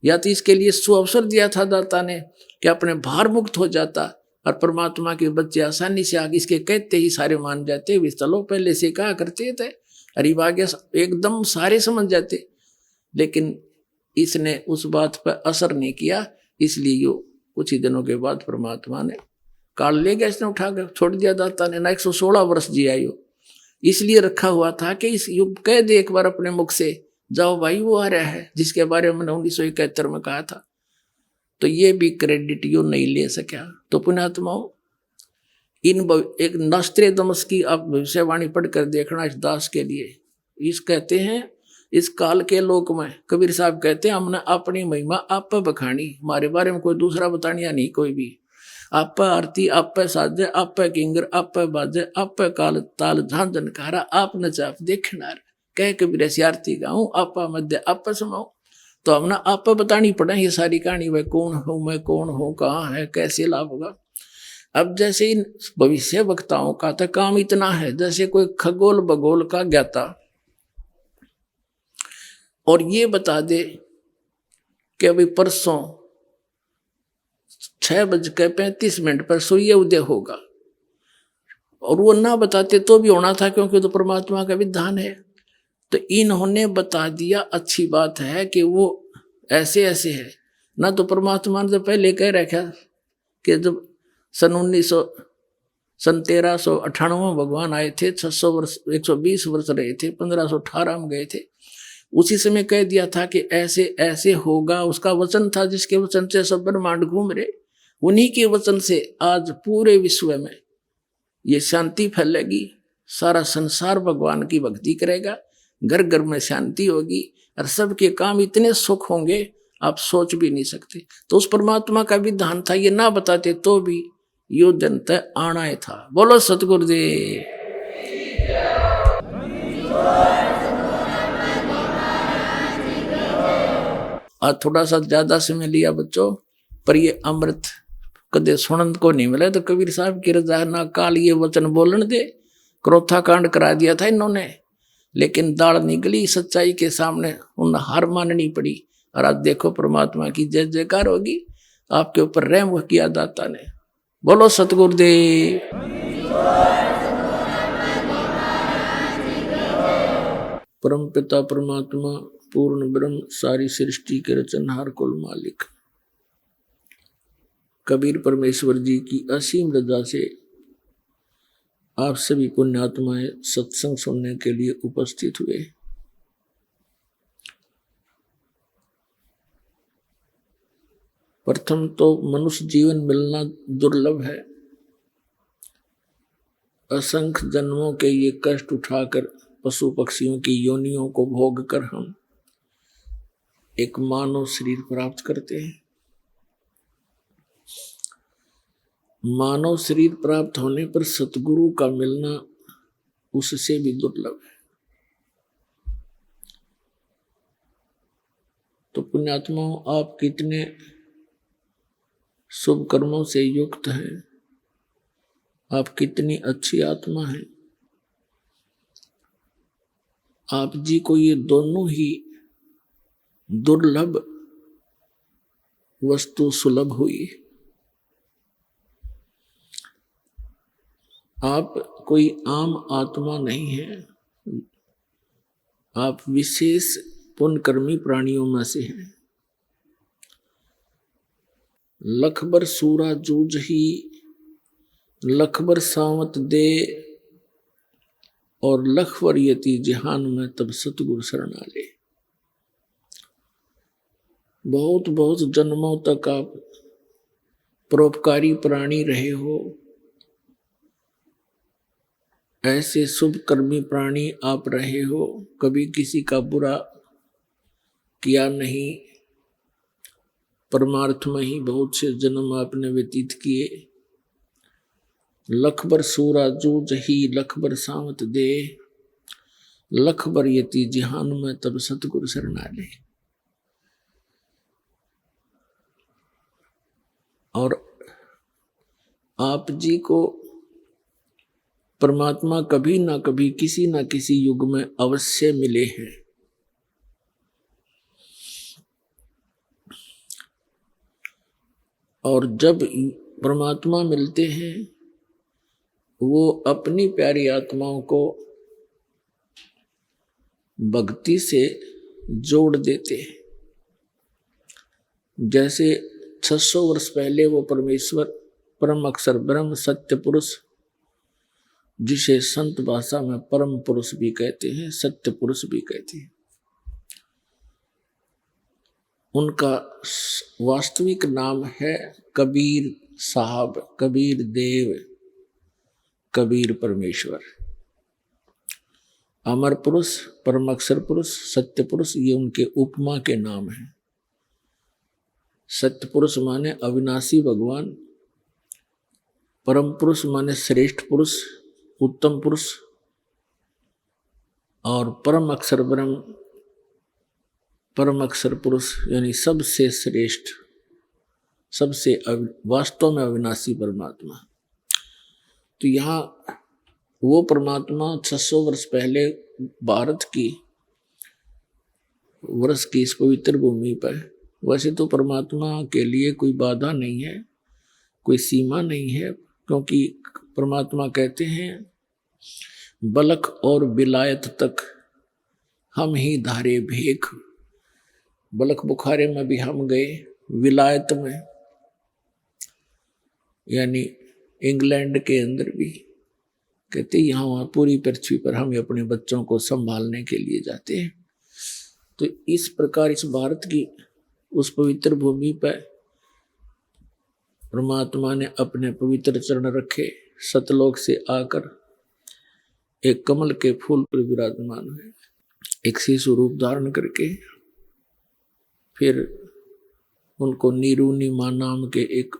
B: या तो इसके लिए सुअवसर दिया था दाता ने कि अपने भार मुक्त हो जाता, और परमात्मा के बच्चे आसानी से आगे इसके कहते ही सारे मान जाते। वे चलो पहले से कहा करते थे, अरे आगे एकदम सारे समझ जाते। लेकिन इसने उस बात पर असर नहीं किया, इसलिए यो कुछ ही दिनों के बाद परमात्मा ने काल ले गया, इसने उठा कर छोड़ दिया दाता ने। ना 116 वर्ष जिया यो, इसलिए रखा हुआ था कि इस युग कह दे एक बार अपने मुख से, जाओ भाई वो आ रहा है जिसके बारे में 1971 में कहा था। तो ये भी क्रेडिट यो नहीं ले सका। तो पुण्यात्माओं, एक नस्त्रेदमस की आप भविष्यवाणी पढ़कर देखना इस दास के लिए। इस कहते हैं इस काल के लोक में कबीर साहब कहते हैं हमने अपनी महिमा आप पे बखानी, हमारे बारे में कोई दूसरा बतानिया नहीं कोई भी। आप पे आरती, आप पे साजे, आप पे किंगर, आप पे बाजे, आप पे काल ताल झांझन कारा, आप नचाप देखनार कह कबीर ऐसी आरती गाऊं, आप मध्य आप पे समाऊं। तो हमने आप पे बतानी पड़े ये सारी कहानी, वह कौन हूं मैं, कौन हूं, कहाँ है, कैसे लाभ होगा। अब जैसे इन भविष्य वक्ताओं का तो काम इतना है जैसे कोई खगोल भगोल का ज्ञाता, और ये बता दे कि अभी परसों 6:35 पर सूर्य उदय होगा, और वो ना बताते तो भी होना था, क्योंकि तो परमात्मा का विधान है। तो इन्होंने बता दिया, अच्छी बात है कि वो ऐसे ऐसे है ना। तो परमात्मा ने तो पहले कह रखा कि जब सन 1398 भगवान आए थे, 600 वर्ष 120 वर्ष रहे थे, 1518 में गए थे। उसी समय कह दिया था कि ऐसे ऐसे होगा, उसका वचन था जिसके वचन से सब ब्रह्मांड घूम रहे। उन्हीं के वचन से आज पूरे विश्व में ये शांति फैलेगी, सारा संसार भगवान की भक्ति करेगा, घर घर में शांति होगी, और सबके काम इतने सुख होंगे आप सोच भी नहीं सकते। तो उस परमात्मा का विधान था, ये ना बताते तो भी यो दिन तक आना ही था। बोलो सतगुरुदेव। आज थोड़ा सा ज्यादा समय लिया बच्चों, पर ये अमृत कदे सुनन को नहीं मिला। तो कबीर साहब की रजा ना काल ये वचन बोलन दे, क्रोथा कांड करा दिया था इन्होंने, लेकिन दाढ़ निकली सच्चाई के सामने, उन हार माननी पड़ी। और आज देखो परमात्मा की जय जयकार होगी, आपके ऊपर रहम किया दाता ने। बोलो सतगुरुदेव। परम पिता परमात्मा पूर्ण ब्रह्म सारी सृष्टि के रचनहार कुल मालिक कबीर परमेश्वर जी की असीम रजा से आप सभी पुण्यात्माएं सत्संग सुनने के लिए उपस्थित हुए। प्रथम तो मनुष्य जीवन मिलना दुर्लभ है। असंख्य जन्मों के ये कष्ट उठाकर पशु पक्षियों की योनियों को भोग कर हम एक मानव शरीर प्राप्त करते हैं। मानव शरीर प्राप्त होने पर सतगुरु का मिलना उससे भी दुर्लभ है। तो पुण्यात्माओं, आप कितने शुभ कर्मों से युक्त हैं, आप कितनी अच्छी आत्मा हैं। आप जी को ये दोनों ही दुर्लभ वस्तु सुलभ हुई। आप कोई आम आत्मा नहीं है, आप विशेष पुण्यकर्मी प्राणियों में से हैं। लखबर सूरा जूझ ही लखबर सावत दे, और लखबर यति जहान में तब सतगुरु शरणा ले। बहुत बहुत जन्मों तक आप परोपकारी प्राणी रहे हो, ऐसे शुभ कर्मी प्राणी आप रहे हो, कभी किसी का बुरा किया नहीं, परमार्थ में ही बहुत से जन्म आपने व्यतीत किए। लखबर सूरा जूझ ही लखबर सावत दे, लखबर यति जिहान में तब सतगुरु शरणा ले। और आप जी को परमात्मा कभी ना कभी किसी ना किसी युग में अवश्य मिले हैं। और जब परमात्मा मिलते हैं वो अपनी प्यारी आत्माओं को भक्ति से जोड़ देते हैं। जैसे 600 वर्ष पहले वो परमेश्वर परम अक्षर ब्रह्म सत्य पुरुष, जिसे संत भाषा में परम पुरुष भी कहते हैं, सत्य पुरुष भी कहते हैं, उनका वास्तविक नाम है कबीर साहब, कबीर देव, कबीर परमेश्वर। अमर पुरुष, परम अक्षर पुरुष, सत्य पुरुष, ये उनके उपमा के नाम हैं। सत्य पुरुष माने अविनाशी भगवान, परम पुरुष माने श्रेष्ठ पुरुष, उत्तम पुरुष, और परम अक्षर ब्रह्म, परम अक्षर पुरुष यानी सबसे श्रेष्ठ, सबसे वास्तव में अविनाशी परमात्मा। तो यहाँ वो परमात्मा 600 वर्ष पहले भारत की वर्ष की इस पवित्र भूमि पर, वैसे तो परमात्मा के लिए कोई बाधा नहीं है, कोई सीमा नहीं है, क्योंकि परमात्मा कहते हैं बलख और विलायत तक हम ही धारे भेख। बलख बुखारे में भी हम गए, विलायत में यानी इंग्लैंड के अंदर भी, कहते यहाँ वहाँ पूरी पृथ्वी पर हम अपने बच्चों को संभालने के लिए जाते हैं। तो इस प्रकार इस भारत की उस पवित्र भूमि पर परमात्मा ने अपने पवित्र चरण रखे, सतलोक से आकर एक कमल के फूल पर विराजमान हुए, एक शिशु रूप धारण करके फिर उनको नीरूनी मां नाम के एक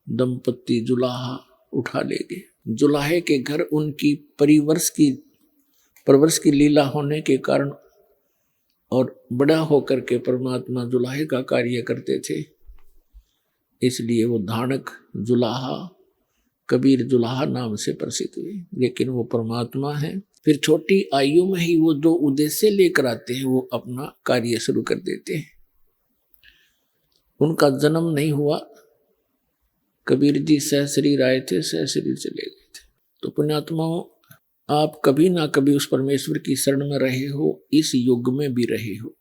B: दंपत्ति जुलाहा उठा ले गए। जुलाहे के घर उनकी परवरिश की लीला होने के कारण और बड़ा होकर के परमात्मा जुलाहे का कार्य करते थे, इसलिए वो धानक जुलाहा, कबीर जुलाहा नाम से प्रसिद्ध हुए। लेकिन वो परमात्मा है, फिर छोटी आयु में ही वो जो उद्देश्य लेकर आते हैं वो अपना कार्य शुरू कर देते हैं। उनका जन्म नहीं हुआ, कबीर जी सहशरीर आए थे, सहशरीर चले गए थे। तो पुण्यात्माओं, आप कभी ना कभी उस परमेश्वर की शरण में रहे हो, इस युग में भी रहे हो।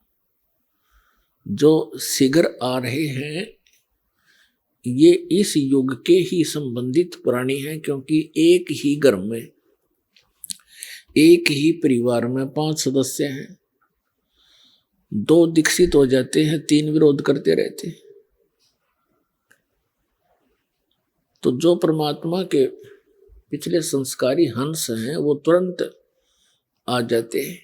B: जो शीघ्र आ रहे हैं ये इस युग के ही संबंधित प्राणी हैं, क्योंकि एक ही घर में, एक ही परिवार में 5 सदस्य हैं, 2 दीक्षित हो जाते हैं, 3 विरोध करते रहते हैं। तो जो परमात्मा के पिछले संस्कारी हंस हैं वो तुरंत आ जाते हैं,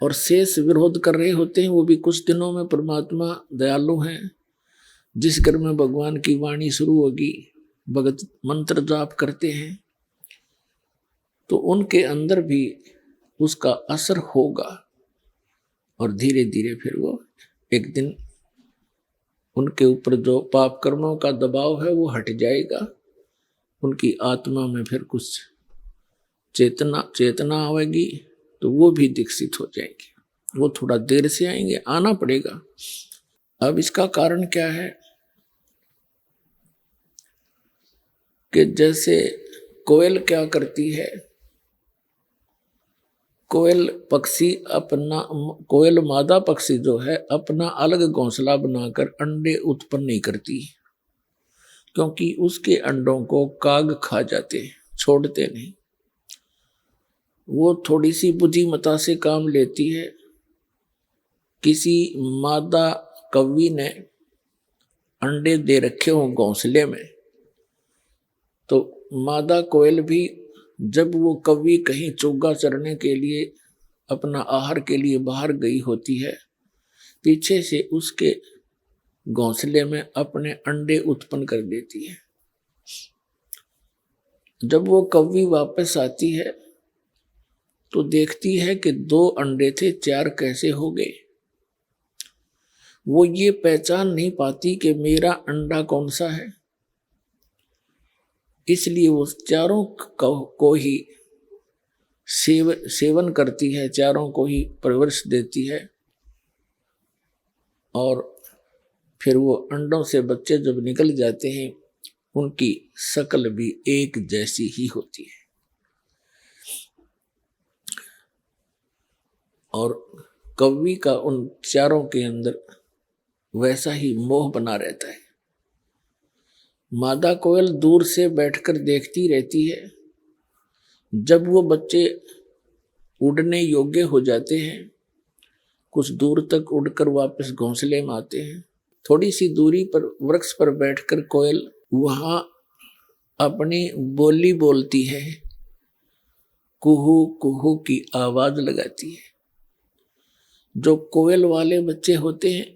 B: और शेष विरोध कर रहे होते हैं वो भी कुछ दिनों में। परमात्मा दयालु हैं, जिस घर में भगवान की वाणी शुरू होगी, भगत मंत्र जाप करते हैं, तो उनके अंदर भी उसका असर होगा, और धीरे धीरे फिर वो एक दिन उनके ऊपर जो पाप कर्मों का दबाव है वो हट जाएगा, उनकी आत्मा में फिर कुछ चेतना आवेगी, तो वो भी दीक्षित हो जाएंगे। वो थोड़ा देर से आएंगे, आना पड़ेगा। अब इसका कारण क्या है कि जैसे कोयल क्या करती है, कोयल मादा पक्षी जो है अपना अलग घोंसला बनाकर अंडे उत्पन्न नहीं करती, क्योंकि उसके अंडों को काग खा जाते हैं, छोड़ते नहीं। वो थोड़ी सी बुद्धिमता से काम लेती है। किसी मादा कौवी ने अंडे दे रखे हों घोंसले में, तो मादा कोयल भी जब वो कौवी कहीं चोगा चरने के लिए अपना आहार के लिए बाहर गई होती है, पीछे से उसके घोंसले में अपने अंडे उत्पन्न कर देती है। जब वो कौवी वापस आती है तो देखती है कि 2 अंडे थे, 4 कैसे हो गए। वो ये पहचान नहीं पाती कि मेरा अंडा कौन सा है, इसलिए वो चारों को ही सेवन करती है, चारों को ही परवरिश देती है। और फिर वो अंडों से बच्चे जब निकल जाते हैं, उनकी शक्ल भी एक जैसी ही होती है। और कौवी का उन चारों के अंदर वैसा ही मोह बना रहता है। मादा कोयल दूर से बैठकर देखती रहती है। जब वो बच्चे उड़ने योग्य हो जाते हैं, कुछ दूर तक उड़कर वापस घोंसले में आते हैं, थोड़ी सी दूरी पर वृक्ष पर बैठकर कोयल वहां अपनी बोली बोलती है, कुहू कुहू की आवाज लगाती है। जो कोयल वाले बच्चे होते हैं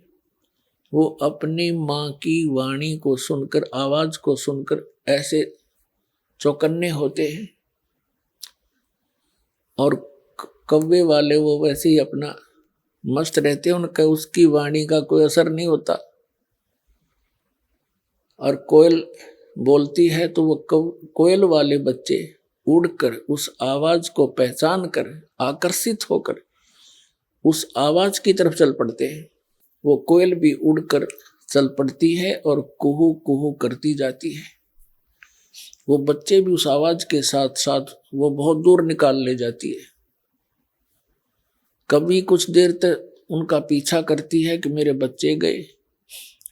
B: वो अपनी माँ की वाणी को सुनकर, आवाज को सुनकर ऐसे चौकन्ने होते हैं, और कौवे वाले वो वैसे ही अपना मस्त रहते हैं, उनका उसकी वाणी का कोई असर नहीं होता। और कोयल बोलती है तो वो कोयल वाले बच्चे उड़कर उस आवाज को पहचान कर आकर्षित होकर उस आवाज की तरफ चल पड़ते हैं। वो कोयल भी उड़कर चल पड़ती है और कुहू कुहू करती जाती है। वो बच्चे भी उस आवाज के साथ साथ वो बहुत दूर निकाल ले जाती है। कभी कुछ देर तक उनका पीछा करती है कि मेरे बच्चे गए।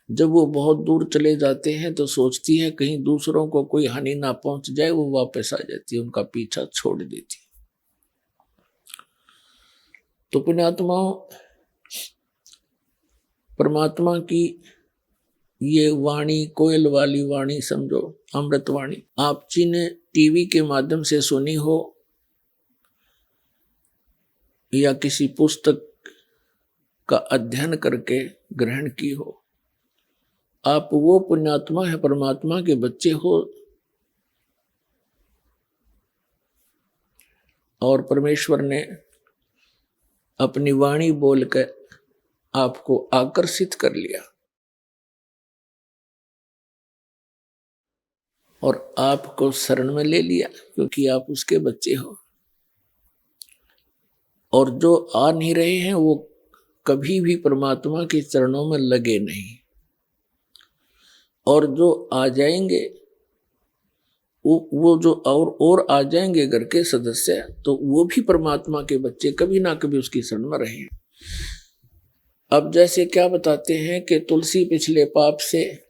B: जब वो बहुत दूर चले जाते हैं तो सोचती है कहीं दूसरों को कोई हानि ना पहुंच जाए, वो वापस आ जाती है, उनका पीछा छोड़ देती है। तो पुण्यात्माओं, परमात्मा की ये वाणी, कोयल वाली वाणी समझो, अमृत वाणी, आप जी ने टीवी के माध्यम से सुनी हो या किसी पुस्तक का अध्ययन करके ग्रहण की हो, आप वो पुण्यात्मा है, परमात्मा के बच्चे हो। और परमेश्वर ने अपनी वाणी बोलकर आपको आकर्षित कर लिया और आपको शरण में ले लिया, क्योंकि आप उसके बच्चे हो। और जो आ नहीं रहे हैं वो कभी भी परमात्मा के चरणों में लगे नहीं, और जो आ जाएंगे वो जो और आ जाएंगे घर के सदस्य, तो वो भी परमात्मा के बच्चे कभी ना कभी उसकी शरण में रहे। अब जैसे क्या बताते हैं कि तुलसी पिछले पाप से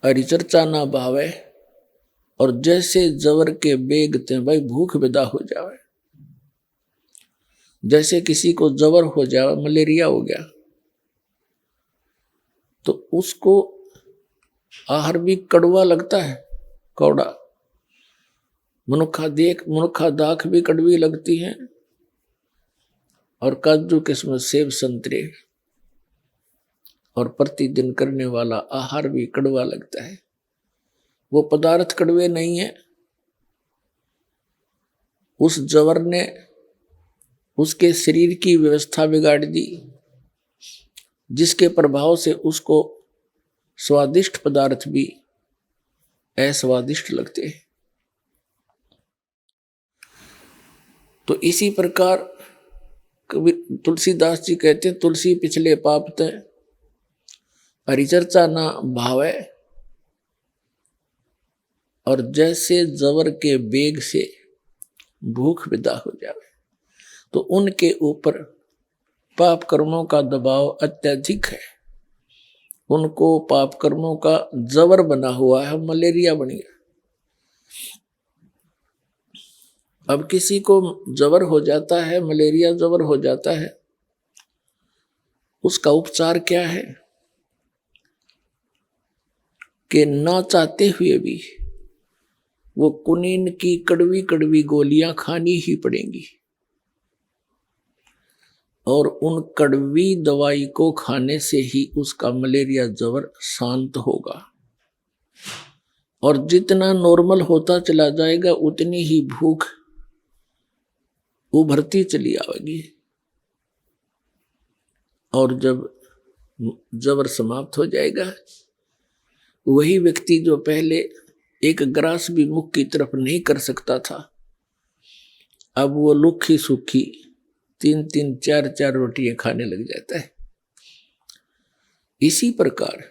B: हरिचर्चा ना भावे, और जैसे जवर के बेगते भाई भूख विदा हो जावे। जैसे किसी को जवर हो जाए, मलेरिया हो गया, तो उसको आहार भी कड़वा लगता है, कौड़ा। मनुखा दाख भी कड़वी लगती है, और काजू किस्मत सेब संतरे और प्रतिदिन करने वाला आहार भी कड़वा लगता है। वो पदार्थ कड़वे नहीं है। उस जवर ने उसके शरीर की व्यवस्था बिगाड़ दी, जिसके प्रभाव से उसको स्वादिष्ट पदार्थ भी अस्वादिष्ट लगते हैं। तो इसी प्रकार कबीर तुलसीदास जी कहते हैं, तुलसी पिछले पाप तय हरिचर्चा ना भावे, और जैसे जवर के बेग से भूख विदा हो जावे। तो उनके ऊपर पाप कर्मों का दबाव अत्यधिक है, उनको पाप कर्मों का जबर बना हुआ है, मलेरिया बनी है। अब किसी को जबर हो जाता है, मलेरिया जबर हो जाता है, उसका उपचार क्या है कि ना चाहते हुए भी वो कुनीन की कड़वी कड़वी गोलियां खानी ही पड़ेंगी, और उन कड़वी दवाई को खाने से ही उसका मलेरिया जबर शांत होगा। और जितना नॉर्मल होता चला जाएगा उतनी ही भूख उभरती चली आएगी, और जब जबर समाप्त हो जाएगा, वही व्यक्ति जो पहले एक ग्रास भी मुख की तरफ नहीं कर सकता था, अब वो लुखी सुखी 3-3 4-4 रोटियां खाने लग जाता है। इसी प्रकार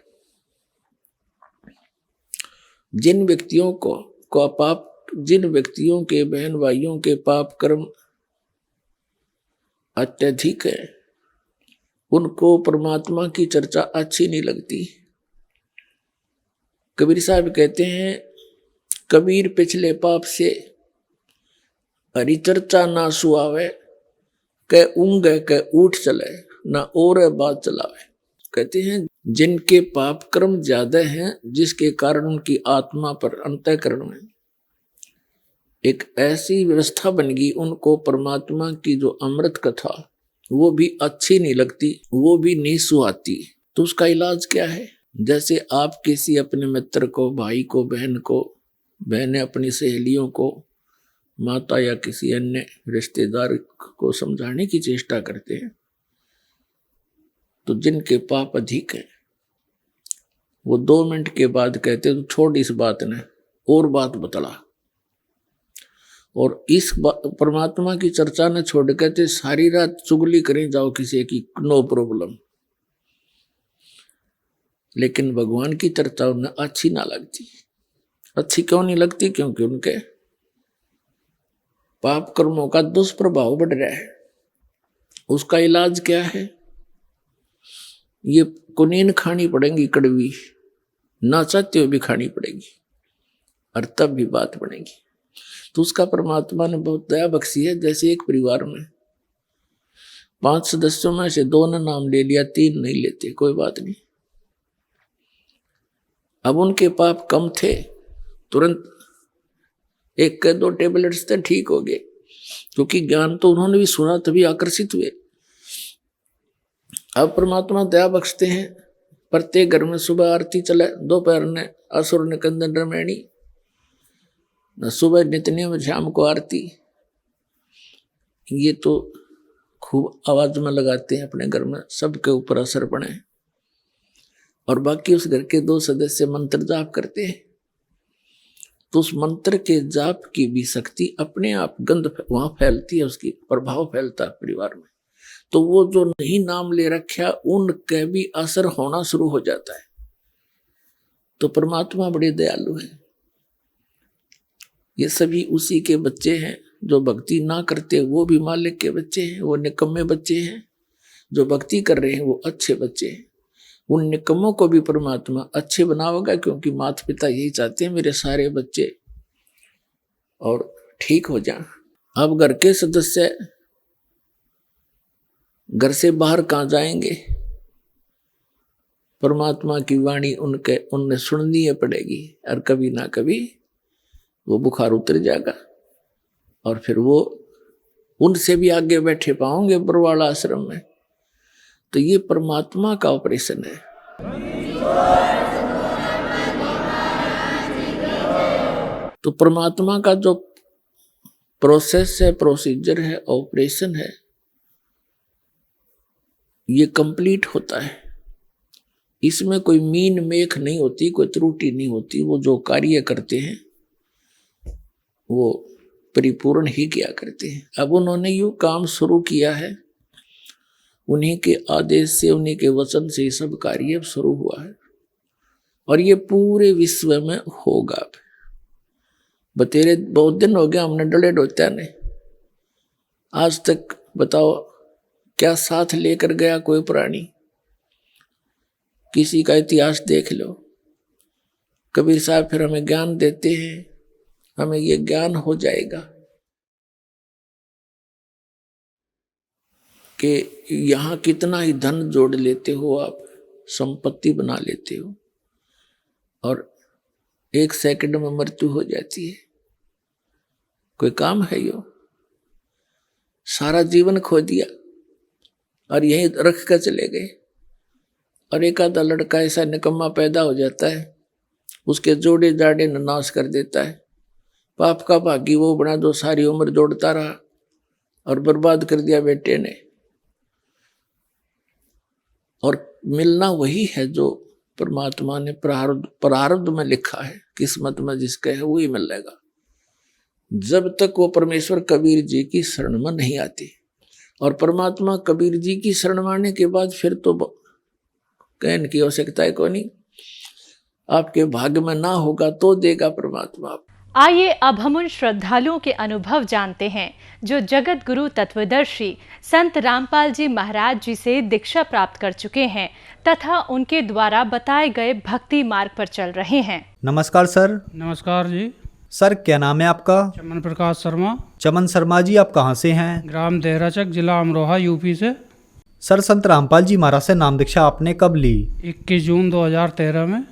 B: जिन व्यक्तियों जिन व्यक्तियों के बहन भाइयों के पाप कर्म अत्यधिक है, उनको परमात्मा की चर्चा अच्छी नहीं लगती। कबीर साहब कहते हैं, कबीर पिछले पाप से हरि चर्चा ना सुआवे, कै ऊँगे कै उठ चले, ना और बात चलावे। कहते हैं जिनके पाप कर्म ज्यादा हैं, जिसके कारण उनकी आत्मा पर अंतःकरण में एक ऐसी व्यवस्था बन गई, उनको परमात्मा की जो अमृत कथा वो भी अच्छी नहीं लगती, वो भी नहीं सुहाती। तो उसका इलाज क्या है? जैसे आप किसी अपने मित्र को, भाई को, बहन को, बहनें अपनी सहेलियों को, माता या किसी अन्य रिश्तेदार को समझाने की चेष्टा करते हैं, तो जिनके पाप अधिक है वो 2 मिनट के बाद कहते हैं, तो छोड़ इस बात ने, और बात बतला। और इस परमात्मा की चर्चा ने छोड़ कहते सारी रात चुगली करें जाओ किसी की, नो प्रॉब्लम। लेकिन भगवान की चर्चा उन्हें अच्छी ना लगती। अच्छी क्यों नहीं लगती? क्योंकि उनके पाप कर्मों का दुष्प्रभाव बढ़ रहा है। उसका इलाज क्या है? ये कुनीन खानी पड़ेगी, कड़वी, ना चाहते हुए भी खानी पड़ेगी, और तब भी बात बनेगी। तो उसका परमात्मा ने बहुत दया बख्शी है। जैसे एक परिवार में 5 सदस्यों में से 2 ने नाम ले लिया, 3 नहीं लेते, कोई बात नहीं। अब उनके पाप कम थे, तुरंत 1 के 2 टेबलेट्स थे, ठीक हो गए, क्योंकि ज्ञान तो उन्होंने भी सुना, तभी आकर्षित हुए। अब परमात्मा दया बख्शते हैं, प्रत्येक घर में सुबह आरती चले, दोपहर ने असुर ने कंदन रमैणी, सुबह नित्य में, शाम को आरती। ये तो खूब आवाज में लगाते हैं अपने घर में, सबके ऊपर असर पड़े। और बाकी उस घर के 2 सदस्य मंत्र जाप करते हैं, तो उस मंत्र के जाप की भी शक्ति अपने आप गंध वहां फैलती है, उसकी प्रभाव फैलता है परिवार में। तो वो जो नहीं नाम ले रखा, उनके भी असर होना शुरू हो जाता है। तो परमात्मा बड़े दयालु है। ये सभी उसी के बच्चे हैं। जो भक्ति ना करते वो भी मालिक के बच्चे हैं, वो निकम्मे बच्चे हैं। जो भक्ति कर रहे हैं वो अच्छे बच्चे हैं। उन निकम्मों को भी परमात्मा अच्छे बनावेगा, क्योंकि माता पिता यही चाहते हैं मेरे सारे बच्चे और ठीक हो जाएं। अब घर के सदस्य घर से बाहर कहाँ जाएंगे? परमात्मा की वाणी उन्हें सुननी पड़ेगी, और कभी ना कभी वो बुखार उतर जाएगा, और फिर वो उनसे भी आगे बैठे पाओगे बरवाड़ा आश्रम में। तो ये परमात्मा का ऑपरेशन है। तो परमात्मा का जो प्रोसेस है, प्रोसीजर है, ऑपरेशन है, ये कंप्लीट होता है। इसमें कोई मीन मेख नहीं होती, कोई त्रुटि नहीं होती। वो जो कार्य करते हैं वो परिपूर्ण ही किया करते हैं। अब उन्होंने यूं काम शुरू किया है, उन्हीं के आदेश से, उन्हीं के वचन से सब कार्य शुरू हुआ है और ये पूरे विश्व में होगा। बतेरे बहुत दिन हो गया हमने डले डोत्या ने, आज तक बताओ क्या साथ लेकर गया कोई प्राणी? किसी का इतिहास देख लो। कबीर साहब फिर हमें ज्ञान देते हैं, हमें ये ज्ञान हो जाएगा कि यहाँ कितना ही धन जोड़ लेते हो आप, संपत्ति बना लेते हो और 1 सेकंड में मृत्यु हो जाती है। कोई काम है यो? सारा जीवन खो दिया और यहीं रख कर चले गए। और एक आधा लड़का ऐसा निकम्मा पैदा हो जाता है, उसके जोड़े जाड़े नाश कर देता है। पाप का भागी वो बना जो सारी उम्र जोड़ता रहा और बर्बाद कर दिया बेटे ने। और मिलना वही है जो परमात्मा ने प्रारब्ध में लिखा है, किस्मत में जिसका है वही मिलेगा। जब तक वो परमेश्वर कबीर जी की शरण में नहीं आती, और परमात्मा कबीर जी की शरण में आने के बाद फिर तो कहने की आवश्यकता है को नहीं। आपके भाग्य में ना होगा तो देगा परमात्मा।
C: आइए अब हम उन श्रद्धालुओं के अनुभव जानते हैं जो जगत गुरु तत्वदर्शी संत रामपाल जी महाराज जी से दीक्षा प्राप्त कर चुके हैं तथा उनके द्वारा बताए गए भक्ति मार्ग पर चल रहे हैं।
D: नमस्कार सर।
E: नमस्कार जी।
D: सर क्या नाम है आपका?
E: चमन प्रकाश शर्मा।
D: चमन शर्मा जी, आप कहाँ से हैं?
E: ग्राम देहराचक, जिला अमरोहा, यूपी से।
D: सर संत रामपाल जी महाराज से नाम दीक्षा आपने कब ली?
E: 21 जून 2013 में।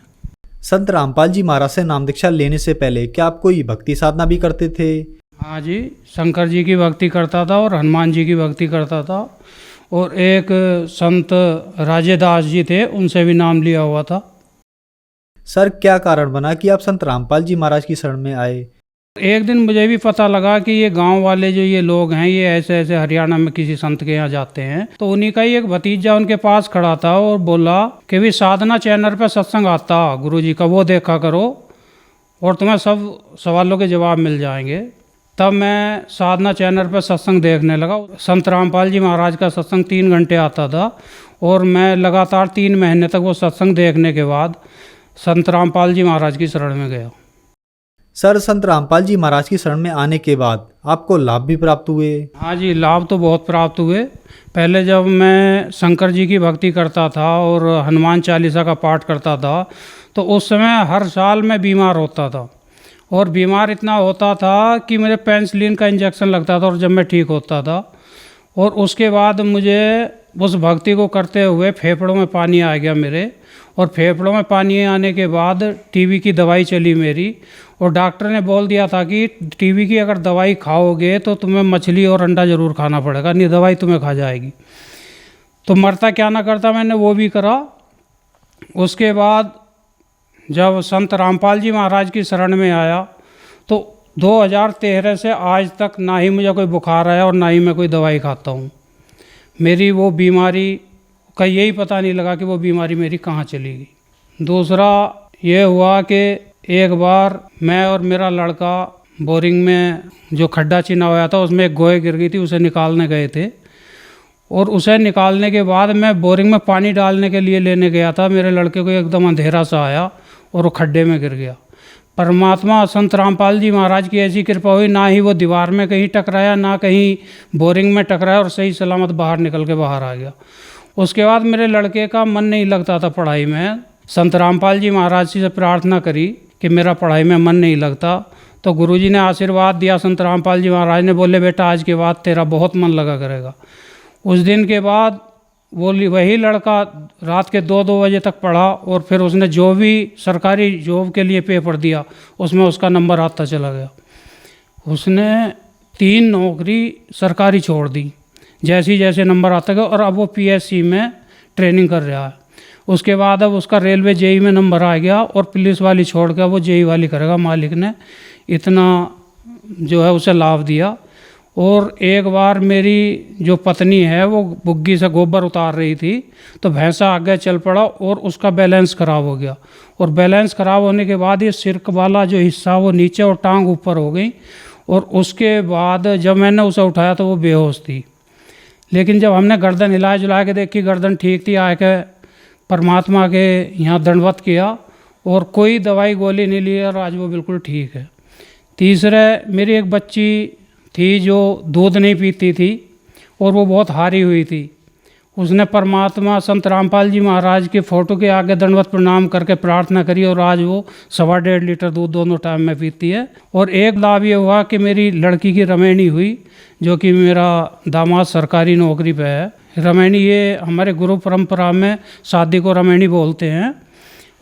D: संत रामपाल जी महाराज से नाम दीक्षा लेने से पहले क्या आप कोई भक्ति साधना भी करते थे?
E: हाँ जी, शंकर जी की भक्ति करता था और हनुमान जी की भक्ति करता था, और एक संत राजेदास जी थे, उनसे भी नाम लिया हुआ था।
D: सर क्या कारण बना कि आप संत रामपाल जी महाराज की शरण में आए?
E: एक दिन मुझे भी पता लगा कि ये गांव वाले जो ये लोग हैं, ये ऐसे ऐसे हरियाणा में किसी संत के यहाँ जाते हैं। तो उन्हीं का ही एक भतीजा उनके पास खड़ा था और बोला कि भी साधना चैनल पे सत्संग आता गुरुजी का, वो देखा करो और तुम्हें सब सवालों के जवाब मिल जाएंगे। तब मैं साधना चैनल पर सत्संग देखने लगा। संत रामपाल जी महाराज का सत्संग 3 घंटे आता था और मैं लगातार 3 महीने तक वो सत्संग देखने के बाद संत रामपाल जी महाराज की शरण में गया।
D: सर संत रामपाल जी महाराज की शरण में आने के बाद आपको लाभ भी प्राप्त हुए?
E: हाँ जी, लाभ तो बहुत प्राप्त हुए। पहले जब मैं शंकर जी की भक्ति करता था और हनुमान चालीसा का पाठ करता था तो उस समय हर साल मैं बीमार होता था, और बीमार इतना होता था कि मेरे पेनिसिलिन का इंजेक्शन लगता था और जब मैं ठीक होता था। और उसके बाद मुझे उस भक्ति को करते हुए फेफड़ों में पानी आ गया मेरे, और फेफड़ों में पानी आने के बाद टीबी की दवाई चली मेरी, और डॉक्टर ने बोल दिया था कि टीबी की अगर दवाई खाओगे तो तुम्हें मछली और अंडा ज़रूर खाना पड़ेगा, नहीं दवाई तुम्हें खा जाएगी। तो मरता क्या ना करता, मैंने वो भी करा। उसके बाद जब संत रामपाल जी महाराज की शरण में आया तो 2013 से आज तक ना ही मुझे कोई बुखार आया और ना ही मैं कोई दवाई खाता हूँ। मेरी वो बीमारी का यही पता नहीं लगा कि वो बीमारी मेरी कहाँ चली गई। दूसरा ये हुआ कि एक बार मैं और मेरा लड़का बोरिंग में जो खड्डा चिना हुआ था उसमें एक गोए गिर गई थी, उसे निकालने गए थे, और उसे निकालने के बाद मैं बोरिंग में पानी डालने के लिए लेने गया था। मेरे लड़के को एकदम अंधेरा सा आया और वो खड्डे में गिर गया। परमात्मा संत रामपाल जी महाराज की ऐसी कृपा हुई, ना ही वो दीवार में कहीं टकराया ना कहीं बोरिंग में टकराया, और सही सलामत बाहर निकल के बाहर आ गया। उसके बाद मेरे लड़के का मन नहीं लगता था पढ़ाई में। संत रामपाल जी महाराज से प्रार्थना करी कि मेरा पढ़ाई में मन नहीं लगता, तो गुरुजी ने आशीर्वाद दिया। संत रामपाल जी महाराज ने बोले बेटा आज के बाद तेरा बहुत मन लगा करेगा। उस दिन के बाद वही लड़का रात के 2-2 बजे तक पढ़ा, और फिर उसने जो भी सरकारी जॉब के लिए पेपर दिया उसमें उसका नंबर आता चला गया। उसने 3 नौकरी सरकारी छोड़ दी जैसे जैसे नंबर आता गया, और अब वो PSC में ट्रेनिंग कर रहा है। उसके बाद अब उसका रेलवे JEE में नंबर आ गया, और पुलिस वाली छोड़ कर वो JEE वाली करेगा। मालिक ने इतना जो है उसे लाभ दिया। और एक बार मेरी जो पत्नी है वो बुग्गी से गोबर उतार रही थी, तो भैंसा आगे चल पड़ा और उसका बैलेंस ख़राब हो गया, और बैलेंस ख़राब होने के बाद ये सिर वाला जो हिस्सा वो नीचे और टांग ऊपर हो गई, और उसके बाद जब मैंने उसे उठाया तो वो बेहोश थी। लेकिन जब हमने गर्दन हिला जुला के देखी, गर्दन ठीक थी, आके परमात्मा के यहाँ दंडवत किया और कोई दवाई गोली नहीं ली और आज वो बिल्कुल ठीक है। तीसरे, मेरी एक बच्ची थी जो दूध नहीं पीती थी और वो बहुत हारी हुई थी। उसने परमात्मा संत रामपाल जी महाराज के फ़ोटो के आगे दंडवत प्रणाम करके प्रार्थना करी और आज वो 1.5 लीटर दूध दोनों टाइम में पीती है। और एक लाभ ये हुआ कि मेरी लड़की की रमैनी हुई, जो कि मेरा दामाद सरकारी नौकरी पे है। रमैनी, ये हमारे गुरु परंपरा में शादी को रमैनी बोलते हैं।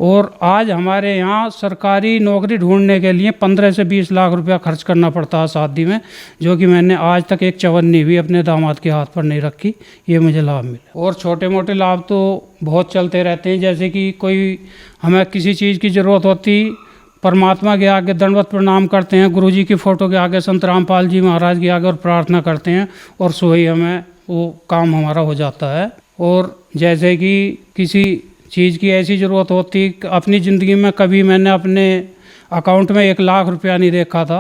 E: और आज हमारे यहाँ सरकारी नौकरी ढूंढने के लिए 15 से 20 लाख रुपया खर्च करना पड़ता है शादी में, जो कि मैंने आज तक एक चवन्नी भी अपने दामाद के हाथ पर नहीं रखी। ये मुझे लाभ मिला। और छोटे मोटे लाभ तो बहुत चलते रहते हैं, जैसे कि कोई हमें किसी चीज़ की ज़रूरत होती, परमात्मा के आगे दंडवत प्रणाम करते हैं, गुरुजी की फ़ोटो के आगे संत रामपाल जी महाराज के आगे और प्रार्थना करते हैं और सो ही हमें वो काम हमारा हो जाता है। और जैसे कि किसी चीज़ की ऐसी ज़रूरत होती, अपनी ज़िंदगी में कभी मैंने अपने अकाउंट में 1 लाख रुपया नहीं देखा था,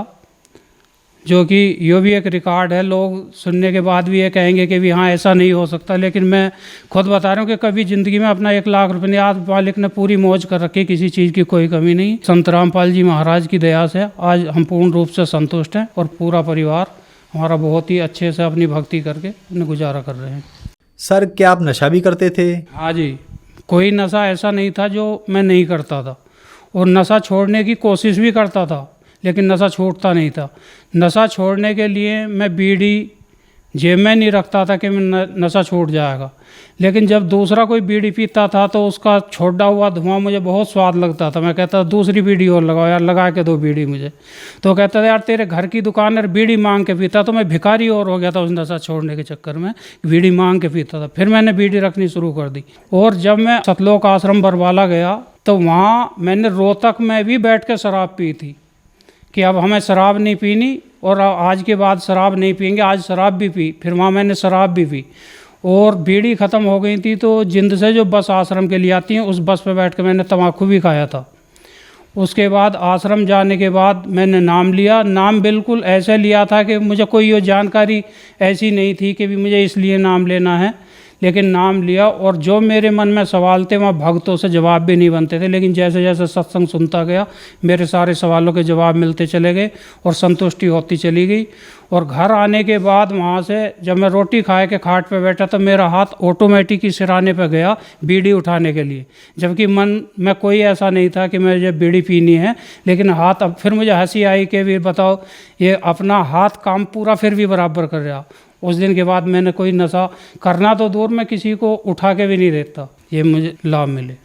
E: जो कि ये भी एक रिकॉर्ड है। लोग सुनने के बाद भी ये कहेंगे कि भी हाँ ऐसा नहीं हो सकता, लेकिन मैं खुद बता रहा हूँ कि कभी ज़िंदगी में अपना 1 लाख रुपये नहीं। आज मालिक ने पूरी मौज कर रखी, किसी चीज़ की कोई कमी नहीं। संत रामपाल जी महाराज की दया से आज हम पूर्ण रूप से संतुष्ट हैं और पूरा परिवार हमारा बहुत ही अच्छे से अपनी भक्ति करके अपने गुजारा कर रहे हैं।
D: सर, क्या आप नशा भी करते थे?
E: हाँ जी, कोई नशा ऐसा नहीं था जो मैं नहीं करता था, और नशा छोड़ने की कोशिश भी करता था, लेकिन नशा छूटता नहीं था। नशा छोड़ने के लिए मैं बीड़ी जेब में नहीं रखता था कि मैं नशा छूट जाएगा, लेकिन जब दूसरा कोई बीड़ी पीता था तो उसका छोड़ा हुआ धुआं मुझे बहुत स्वाद लगता था। मैं कहता दूसरी बीड़ी और लगाओ यार, लगा के दो बीड़ी मुझे। तो कहता था यार तेरे घर की दुकान है, बीड़ी मांग के पीता। तो मैं भिखारी और हो गया था उस नशा छोड़ने के चक्कर में, बीड़ी मांग के पीता था। फिर मैंने बीड़ी रखनी शुरू कर दी। और जब मैं सतलोक आश्रम बरवाला गया तो वहाँ मैंने रोहतक में भी बैठ के शराब पी थी कि अब हमें शराब नहीं पीनी और आज के बाद शराब नहीं पियेंगे। आज शराब भी पी, फिर वहाँ मैंने शराब भी पी और बीड़ी ख़त्म हो गई थी। तो जिंद से जो बस आश्रम के लिए आती हैं, उस बस पे बैठ के मैंने तम्बाकू भी खाया था। उसके बाद आश्रम जाने के बाद मैंने नाम लिया। नाम बिल्कुल ऐसे लिया था कि मुझे कोई ये जानकारी ऐसी नहीं थी कि भी मुझे इसलिए नाम लेना है, लेकिन नाम लिया। और जो मेरे मन में सवाल थे वहाँ भक्तों से जवाब भी नहीं बनते थे, लेकिन जैसे जैसे सत्संग सुनता गया मेरे सारे सवालों के जवाब मिलते चले गए और संतुष्टि होती चली गई। और घर आने के बाद वहाँ से जब मैं रोटी खाए के खाट पे बैठा तो मेरा हाथ ऑटोमेटिक ही सिराने पे गया बीड़ी उठाने के लिए, जबकि मन में कोई ऐसा नहीं था कि मुझे बीड़ी पीनी है। लेकिन हाथ, अब फिर मुझे हंसी आई कि भी बताओ ये अपना हाथ काम पूरा फिर भी बराबर कर रहा। उस दिन के बाद मैंने कोई नशा करना तो दूर, मैं किसी को उठा के भी नहीं देता। ये मुझे लाभ मिले।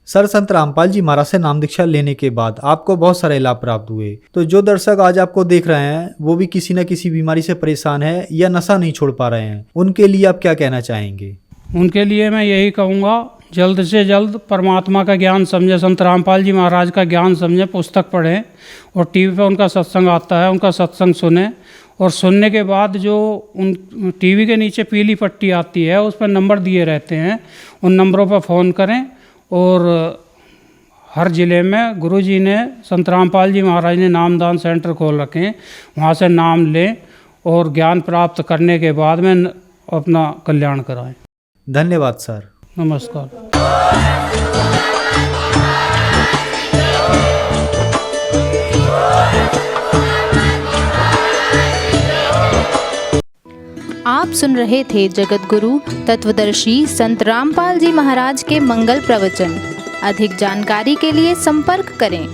D: सर, संत रामपाल जी महाराज से नाम दीक्षा लेने के बाद आपको बहुत सारे लाभ प्राप्त हुए। तो जो दर्शक आज आपको देख रहे हैं वो भी किसी न किसी बीमारी से परेशान है या नशा नहीं छोड़ पा रहे हैं, उनके लिए आप क्या कहना चाहेंगे?
E: उनके लिए मैं यही कहूँगा, जल्द से जल्द परमात्मा का ज्ञान समझे, संत रामपाल जी महाराज का ज्ञान समझे, पुस्तक पढ़ें और टीवी पे उनका सत्संग आता है, उनका सत्संग सुने। और सुनने के बाद जो उन टीवी के नीचे पीली पट्टी आती है उस पर नंबर दिए रहते हैं, उन नंबरों पर फ़ोन करें। और हर ज़िले में गुरुजी ने, संत रामपाल जी महाराज ने नामदान सेंटर खोल रखे हैं, वहाँ से नाम लें और ज्ञान प्राप्त करने के बाद में अपना कल्याण कराएं।
D: धन्यवाद सर।
E: नमस्कार।
F: आप सुन रहे थे जगत गुरु तत्वदर्शी संत रामपाल जी महाराज के मंगल प्रवचन। अधिक जानकारी के लिए संपर्क करें